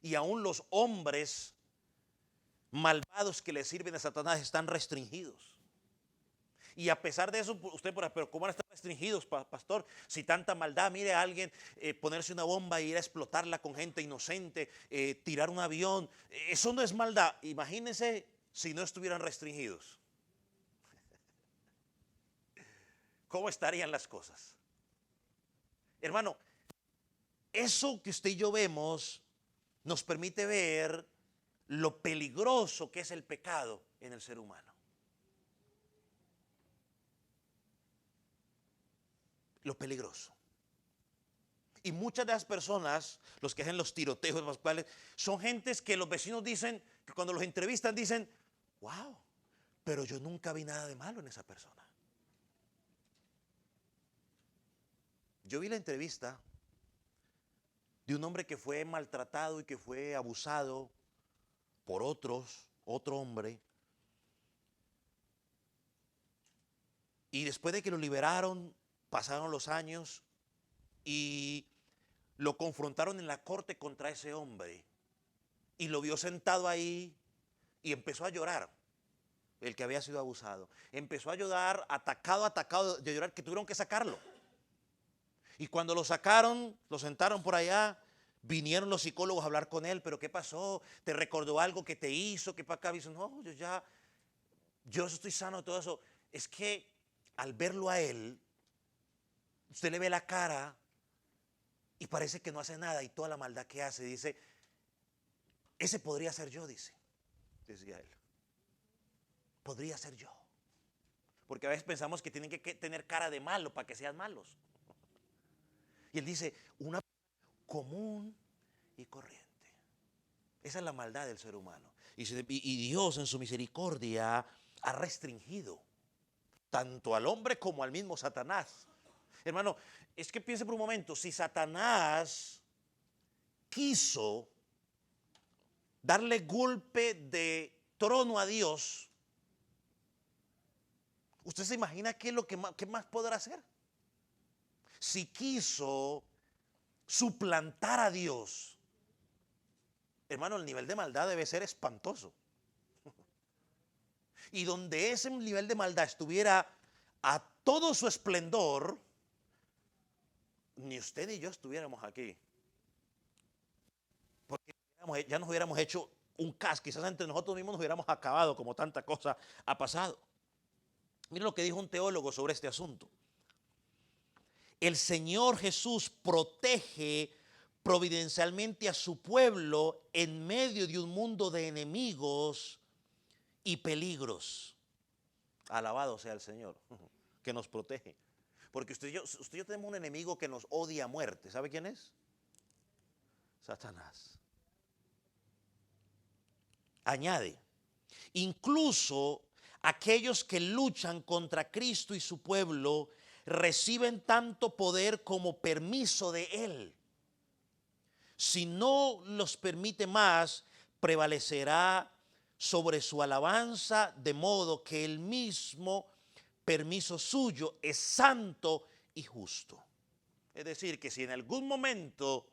Y aún los hombres malvados que le sirven a Satanás están restringidos. Y a pesar de eso, usted, pero ¿cómo van a estar restringidos, pastor? Si tanta maldad, mire a alguien ponerse una bomba e ir a explotarla con gente inocente, tirar un avión. Eso no es maldad. Imagínense si no estuvieran restringidos. ¿Cómo estarían las cosas? Hermano, eso que usted y yo vemos nos permite ver lo peligroso que es el pecado en el ser humano. Lo peligroso. Y muchas de las personas, los que hacen los tiroteos pascuales, son gentes que los vecinos dicen, que cuando los entrevistan dicen, wow, pero yo nunca vi nada de malo en esa persona. Yo vi la entrevista de un hombre que fue maltratado y que fue abusado por otro hombre. Y después de que lo liberaron, pasaron los años y lo confrontaron en la corte contra ese hombre. Y lo vio sentado ahí y empezó a llorar, el que había sido abusado. Empezó a llorar, atacado de llorar, que tuvieron que sacarlo. Y cuando lo sacaron, lo sentaron por allá, vinieron los psicólogos a hablar con él, pero ¿qué pasó? ¿Te recordó algo que te hizo? ¿Qué para acá? Y dice, no, yo estoy sano de todo eso. Es que al verlo a él, usted le ve la cara y parece que no hace nada y toda la maldad que hace, dice, ese podría ser yo, decía él. Podría ser yo. Porque a veces pensamos que tienen que tener cara de malo para que sean malos. Y él dice, una común y corriente. Esa es la maldad del ser humano. Y Dios en su misericordia ha restringido tanto al hombre como al mismo Satanás. Hermano, es que piense por un momento, si Satanás quiso darle golpe de trono a Dios, ¿usted se imagina qué es lo que más podrá hacer? Si quiso suplantar a Dios, hermano, el nivel de maldad debe ser espantoso. Y donde ese nivel de maldad estuviera a todo su esplendor, ni usted ni yo estuviéramos aquí. Porque ya nos hubiéramos hecho un caos, quizás entre nosotros mismos nos hubiéramos acabado, como tanta cosa ha pasado. Mire lo que dijo un teólogo sobre este asunto. El Señor Jesús protege providencialmente a su pueblo en medio de un mundo de enemigos y peligros. Alabado sea el Señor, que nos protege. Porque usted y yo tenemos un enemigo que nos odia a muerte. ¿Sabe quién es? Satanás. Añade, incluso aquellos que luchan contra Cristo y su pueblo reciben tanto poder como permiso de Él. Si no los permite más, prevalecerá sobre su alabanza, de modo que el mismo permiso suyo es santo y justo. Es decir, que si en algún momento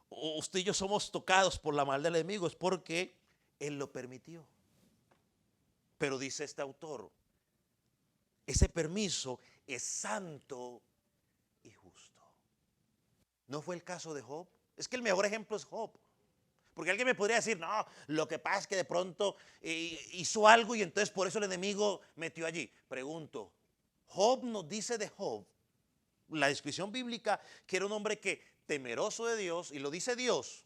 usted y yo somos tocados por la maldad del enemigo, es porque Él lo permitió. Pero dice este autor, ese permiso es santo y justo. ¿No fue el caso de Job? Es que el mejor ejemplo es Job. Porque alguien me podría decir, no, lo que pasa es que de pronto hizo algo y entonces por eso el enemigo metió allí. Pregunto, Job nos dice de Job, la descripción bíblica, que era un hombre que temeroso de Dios, y lo dice Dios,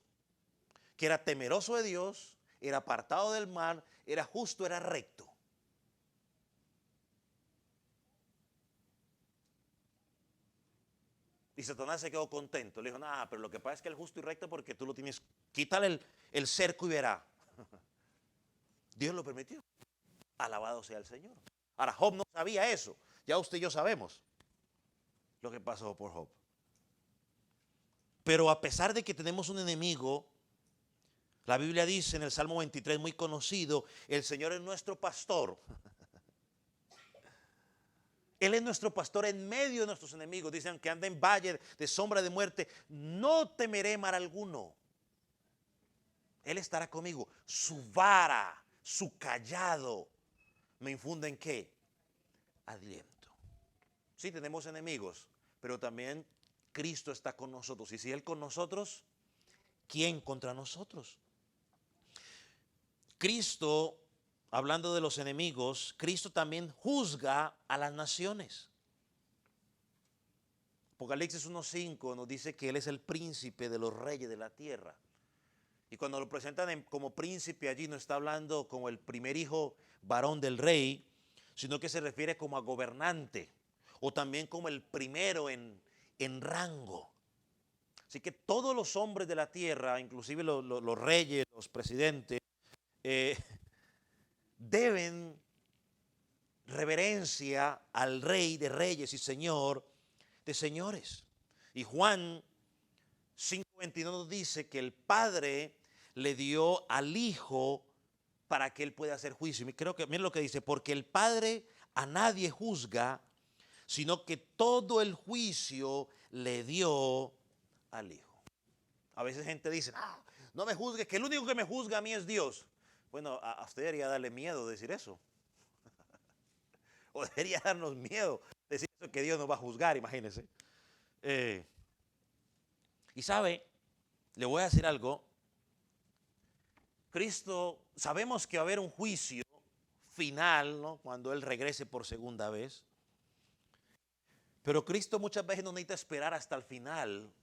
que era temeroso de Dios, era apartado del mal, era justo, era recto. Y Satanás se quedó contento. Le dijo, no, pero lo que pasa es que el justo y recto porque tú lo tienes, quítale el cerco y verá. Dios lo permitió. Alabado sea el Señor. Ahora, Job no sabía eso. Ya usted y yo sabemos lo que pasó por Job. Pero a pesar de que tenemos un enemigo, la Biblia dice en el Salmo 23, muy conocido, el Señor es nuestro pastor. Él es nuestro pastor en medio de nuestros enemigos. Dicen que anda en valle de sombra de muerte. No temeré mal alguno. Él estará conmigo. Su vara, su callado, me infunden ¿qué? Aliento. Sí, tenemos enemigos, pero también Cristo está con nosotros. Y si Él con nosotros, ¿quién contra nosotros? Cristo, hablando de los enemigos, Cristo también juzga a las naciones. Apocalipsis 1:5 nos dice que Él es el príncipe de los reyes de la tierra. Y cuando lo presentan como príncipe allí no está hablando como el primer hijo varón del rey, sino que se refiere como a gobernante o también como el primero en rango. Así que todos los hombres de la tierra, inclusive los reyes, los presidentes, eh, deben reverencia al Rey de reyes y Señor de señores. Y Juan 5:22 nos dice que el Padre le dio al Hijo para que Él pueda hacer juicio. Y creo que, miren lo que dice, porque el Padre a nadie juzga, sino que todo el juicio le dio al Hijo. A veces gente dice, no me juzgue, que el único que me juzga a mí es Dios. Bueno, a usted debería darle miedo decir eso. O debería darnos miedo decir eso, que Dios nos va a juzgar, imagínense. Y sabe, le voy a decir algo. Cristo, sabemos que va a haber un juicio final, ¿no? Cuando Él regrese por segunda vez. Pero Cristo muchas veces no necesita esperar hasta el final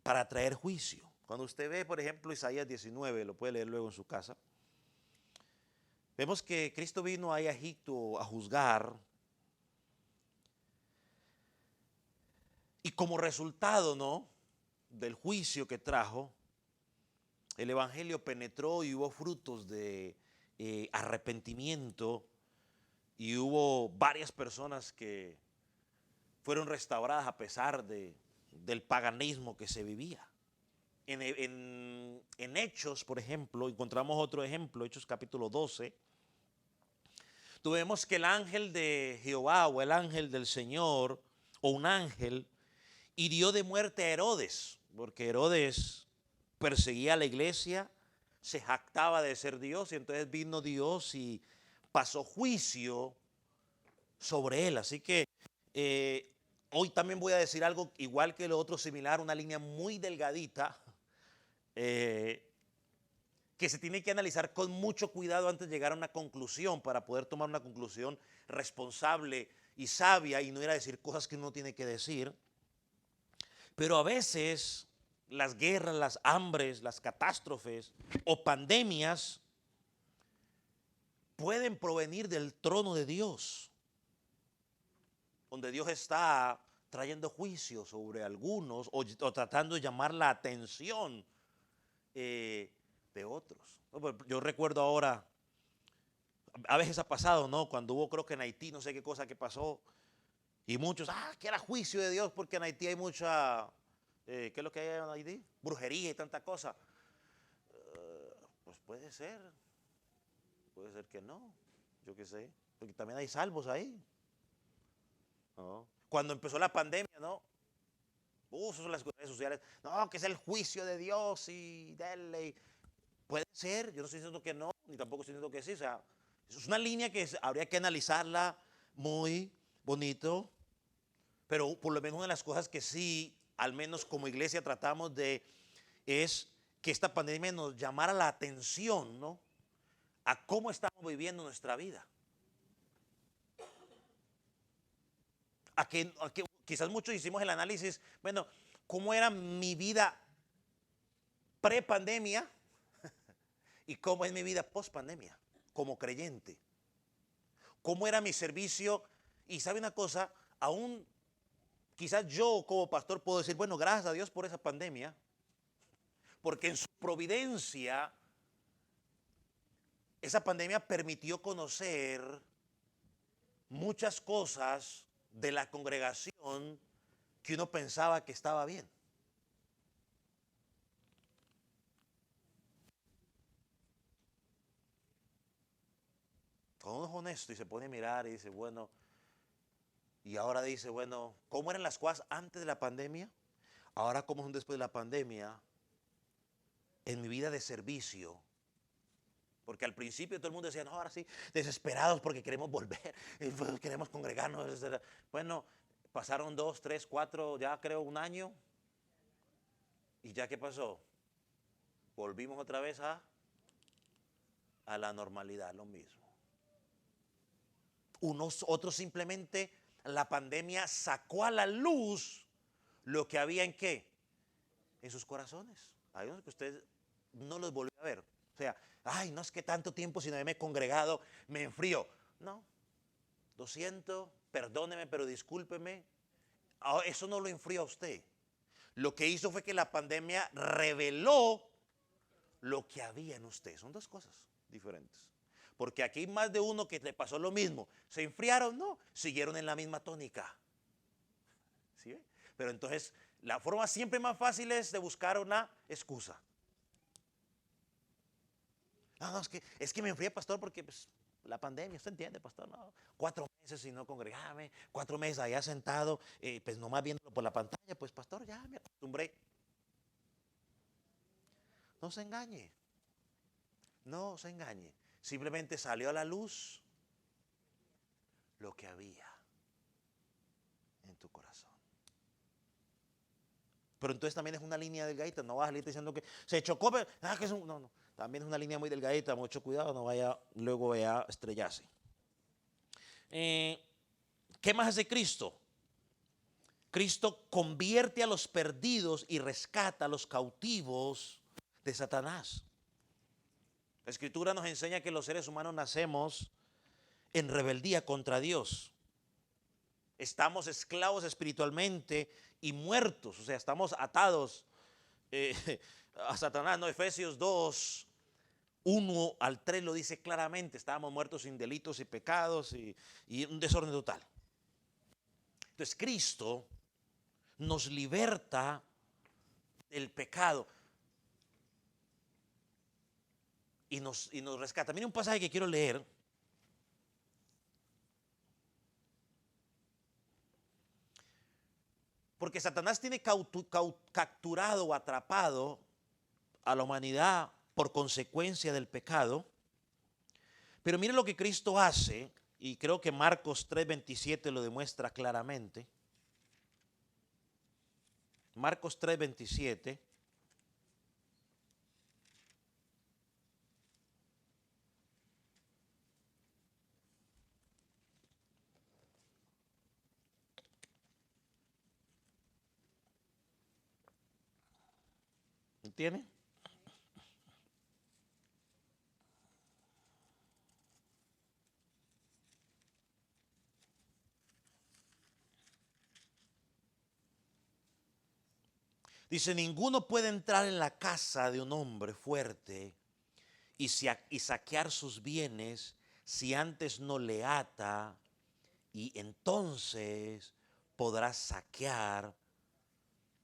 para traer juicio. Cuando usted ve, por ejemplo, Isaías 19, lo puede leer luego en su casa. Vemos que Cristo vino ahí a Egipto a juzgar. Y como resultado, ¿no?, del juicio que trajo, el evangelio penetró y hubo frutos de arrepentimiento y hubo varias personas que fueron restauradas a pesar del paganismo que se vivía. En Hechos, por ejemplo, encontramos otro ejemplo, Hechos capítulo 12. Tuvimos que el ángel de Jehová o el ángel del Señor o un ángel hirió de muerte a Herodes, porque Herodes perseguía a la iglesia, se jactaba de ser Dios y entonces vino Dios y pasó juicio sobre él. Así que hoy también voy a decir algo igual que lo otro, similar, una línea muy delgadita que se tiene que analizar con mucho cuidado antes de llegar a una conclusión para poder tomar una conclusión responsable y sabia y no ir a decir cosas que uno tiene que decir. Pero a veces las guerras, las hambres, las catástrofes o pandemias pueden provenir del trono de Dios, donde Dios está trayendo juicio sobre algunos o tratando de llamar la atención de otros. Yo recuerdo ahora, a veces ha pasado, ¿no? Cuando hubo, creo que en Haití, no sé qué cosa que pasó, y muchos, que era juicio de Dios porque en Haití hay mucha, ¿qué es lo que hay en Haití? Brujería y tanta cosa. Pues puede ser que no, yo qué sé, porque también hay salvos ahí, ¿no? Cuando empezó la pandemia, ¿no? Eso son las redes sociales, no, que es el juicio de Dios y dele. Puede ser, yo no estoy diciendo que no, ni tampoco estoy diciendo que sí, o sea, eso es una línea que habría que analizarla muy bonito, pero por lo menos una de las cosas que sí, al menos como iglesia tratamos de, es que esta pandemia nos llamara la atención, ¿no?, a cómo estamos viviendo nuestra vida. A que quizás muchos hicimos el análisis, bueno, ¿cómo era mi vida pre-pandemia y cómo es mi vida post-pandemia como creyente? ¿Cómo era mi servicio? Y sabe una cosa, aún quizás yo como pastor puedo decir, bueno, gracias a Dios por esa pandemia, porque en su providencia esa pandemia permitió conocer muchas cosas de la congregación que uno pensaba que estaba bien. Cuando uno es honesto y se pone a mirar y dice, bueno, y ahora dice, bueno, ¿cómo eran las cosas antes de la pandemia? Ahora, ¿cómo son después de la pandemia? en mi vida de servicio. Porque al principio todo el mundo decía, no, ahora sí, desesperados porque queremos volver, queremos congregarnos, etc. Bueno, pasaron 2, 3, 4, ya creo un año. ¿Y ya qué pasó? Volvimos otra vez a la normalidad, lo mismo. Otros simplemente la pandemia sacó a la luz lo que había en qué, en sus corazones. Hay unos que usted no los volvió a ver. O sea, ay, no es que tanto tiempo sin haberme congregado me enfrío. No, lo siento, perdóneme, pero discúlpeme. Eso no lo enfrió a usted. Lo que hizo fue que la pandemia reveló lo que había en usted. Son dos cosas diferentes. Porque aquí hay más de uno que le pasó lo mismo. ¿Se enfriaron? No, siguieron en la misma tónica. ¿Sí ve? Pero entonces, la forma siempre más fácil es de buscar una excusa. No, es que me enfrié, pastor, porque pues, la pandemia, ¿usted entiende, pastor? No, 4 meses sin no congregarme, 4 meses allá sentado, pues nomás viéndolo por la pantalla, pues pastor, ya me acostumbré. No se engañe, no se engañe. Simplemente salió a la luz lo que había en tu corazón. Pero entonces también es una línea delgadita, no vas a salir diciendo que se chocó, pero, que es no. También es una línea muy delgadita, mucho cuidado, no vaya luego a estrellarse. ¿Qué más hace Cristo? Cristo convierte a los perdidos y rescata a los cautivos de Satanás. La Escritura nos enseña que los seres humanos nacemos en rebeldía contra Dios. Estamos esclavos espiritualmente y muertos, o sea, estamos atados a Satanás. No, Efesios 2, 1 al 3 lo dice claramente, estábamos muertos sin delitos y pecados y un desorden total. Entonces Cristo nos liberta del pecado y nos rescata. Mira un pasaje que quiero leer. Porque Satanás tiene capturado o atrapado a la humanidad por consecuencia del pecado. Pero mire lo que Cristo hace, y creo que Marcos 3:27 lo demuestra claramente. Marcos 3:27. ¿Entiende? Dice, ninguno puede entrar en la casa de un hombre fuerte y saquear sus bienes si antes no le ata, y entonces podrá saquear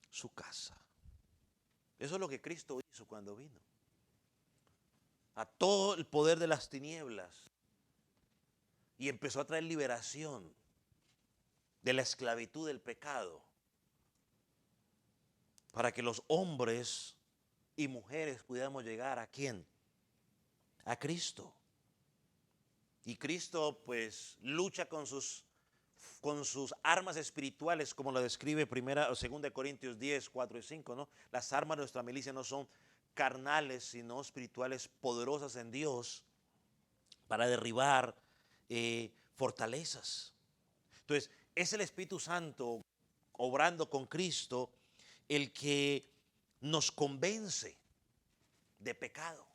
su casa. Eso es lo que Cristo hizo cuando vino. A todo el poder de las tinieblas. Y empezó a traer liberación de la esclavitud del pecado. Para que los hombres y mujeres pudiéramos llegar ¿a quién? A Cristo. Y Cristo pues lucha con sus armas espirituales, como lo describe 1 o 2 Corintios 10, 4 y 5, ¿no? Las armas de nuestra milicia no son carnales, sino espirituales, poderosas en Dios para derribar fortalezas. Entonces, es el Espíritu Santo obrando con Cristo el que nos convence de pecado.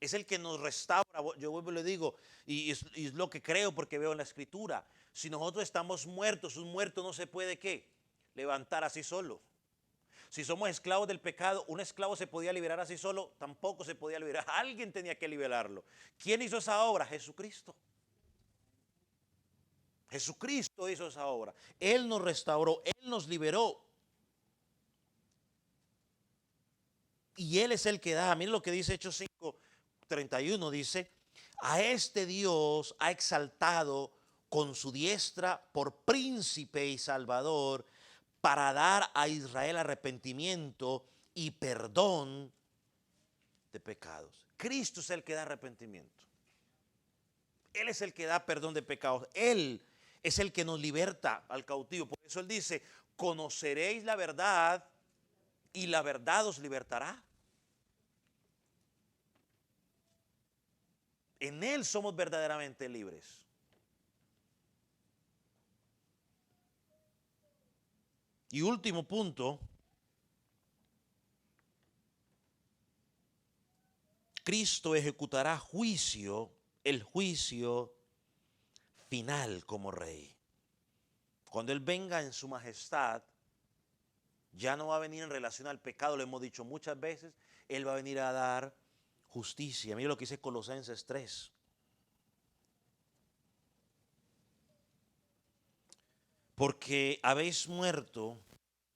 Es el que nos restaura. Yo vuelvo y le digo, y es lo que creo porque veo en la Escritura. Si nosotros estamos muertos, un muerto no se puede ¿qué? Levantar así solo. Si somos esclavos del pecado, un esclavo se podía liberar así solo, tampoco se podía liberar. Alguien tenía que liberarlo. ¿Quién hizo esa obra? Jesucristo. Jesucristo hizo esa obra. Él nos restauró, Él nos liberó. Y Él es el que da. Miren lo que dice Hechos 5:31, dice, a este Dios ha exaltado con su diestra por príncipe y salvador para dar a Israel arrepentimiento y perdón de pecados. Cristo es el que da arrepentimiento. Él es el que da perdón de pecados. Él es el que nos liberta al cautivo. Por eso Él dice, conoceréis la verdad y la verdad os libertará. En Él somos verdaderamente libres. Y último punto, Cristo ejecutará juicio, el juicio final como rey. Cuando Él venga en su majestad, ya no va a venir en relación al pecado, lo hemos dicho muchas veces, Él va a venir a dar justicia. Mira lo que dice Colosenses 3. Porque habéis muerto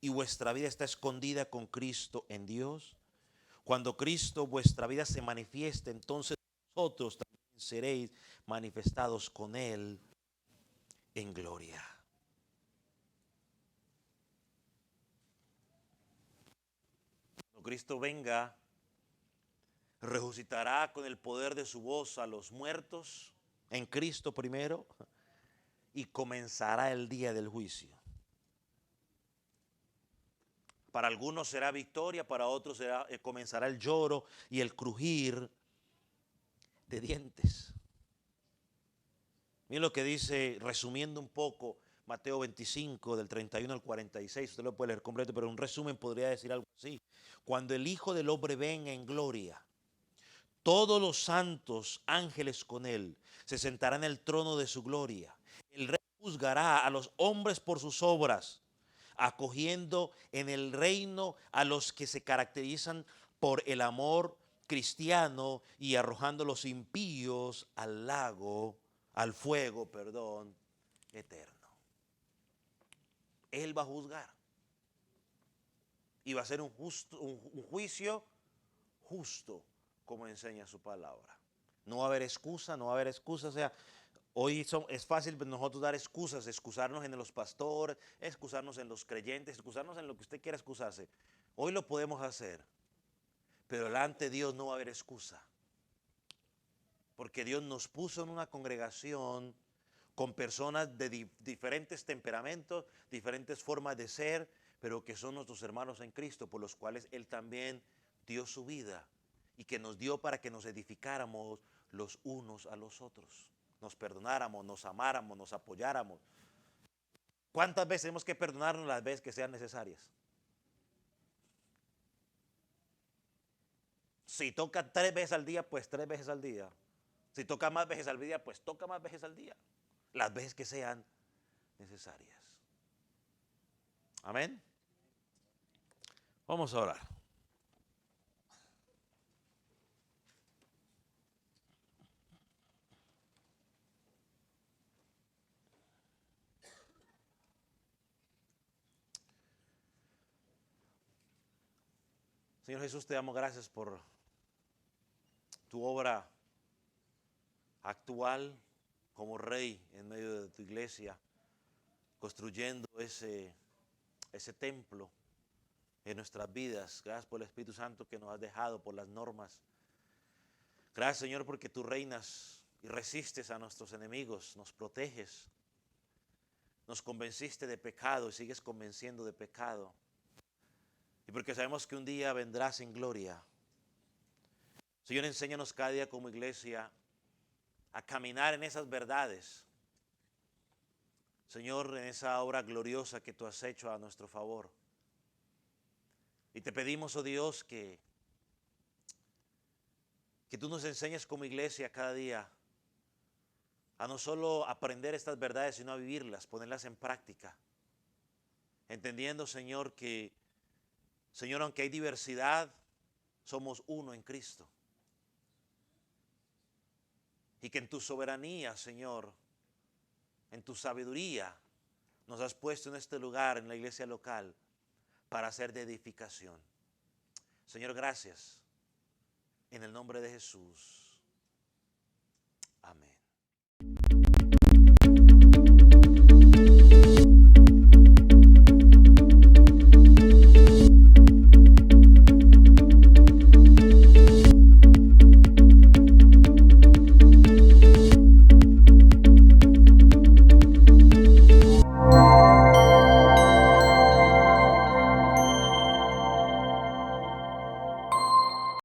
y vuestra vida está escondida con Cristo en Dios. Cuando Cristo vuestra vida se manifieste, entonces vosotros también seréis manifestados con Él en gloria. Cuando Cristo venga, resucitará con el poder de su voz a los muertos en Cristo primero y comenzará el día del juicio. Para algunos será victoria, para otros comenzará el lloro y el crujir de dientes. Miren lo que dice, resumiendo un poco, Mateo 25, del 31 al 46. Usted lo puede leer completo, pero un resumen podría decir algo así. Cuando el Hijo del Hombre venga en gloria, todos los santos ángeles con Él se sentarán en el trono de su gloria. El Rey juzgará a los hombres por sus obras, acogiendo en el reino a los que se caracterizan por el amor cristiano y arrojando los impíos al lago, al fuego, eterno. Él va a juzgar y va a ser un juicio justo, como enseña su palabra. No va a haber excusa, no va a haber excusa. O sea, hoy es fácil nosotros dar excusas, excusarnos en los pastores, excusarnos en los creyentes, excusarnos en lo que usted quiera excusarse. Hoy lo podemos hacer, pero delante de Dios no va a haber excusa. Porque Dios nos puso en una congregación con personas de diferentes temperamentos, diferentes formas de ser, pero que son nuestros hermanos en Cristo, por los cuales Él también dio su vida y que nos dio para que nos edificáramos los unos a los otros, nos perdonáramos, nos amáramos, nos apoyáramos. ¿Cuántas veces tenemos que perdonarnos? Las veces que sean necesarias. Si toca 3 veces al día, pues 3 veces al día. Si toca más veces al día, pues toca más veces al día. Las veces que sean necesarias. Amén. Vamos a orar. Señor Jesús, te damos gracias por tu obra actual como rey en medio de tu iglesia, construyendo ese templo en nuestras vidas. Gracias por el Espíritu Santo que nos has dejado, por las normas. Gracias, Señor, porque tú reinas y resistes a nuestros enemigos, nos proteges, nos convenciste de pecado y sigues convenciendo de pecado. Y porque sabemos que un día vendrás en gloria. Señor, enséñanos cada día como iglesia a caminar en esas verdades. Señor, en esa obra gloriosa que tú has hecho a nuestro favor. Y te pedimos, oh Dios, que tú nos enseñes como iglesia cada día a no solo aprender estas verdades, sino a vivirlas, ponerlas en práctica. Entendiendo, Señor, que, Señor, aunque hay diversidad, somos uno en Cristo. Y que en tu soberanía, Señor, en tu sabiduría, nos has puesto en este lugar, en la iglesia local, para hacer de edificación. Señor, gracias. En el nombre de Jesús. Amén.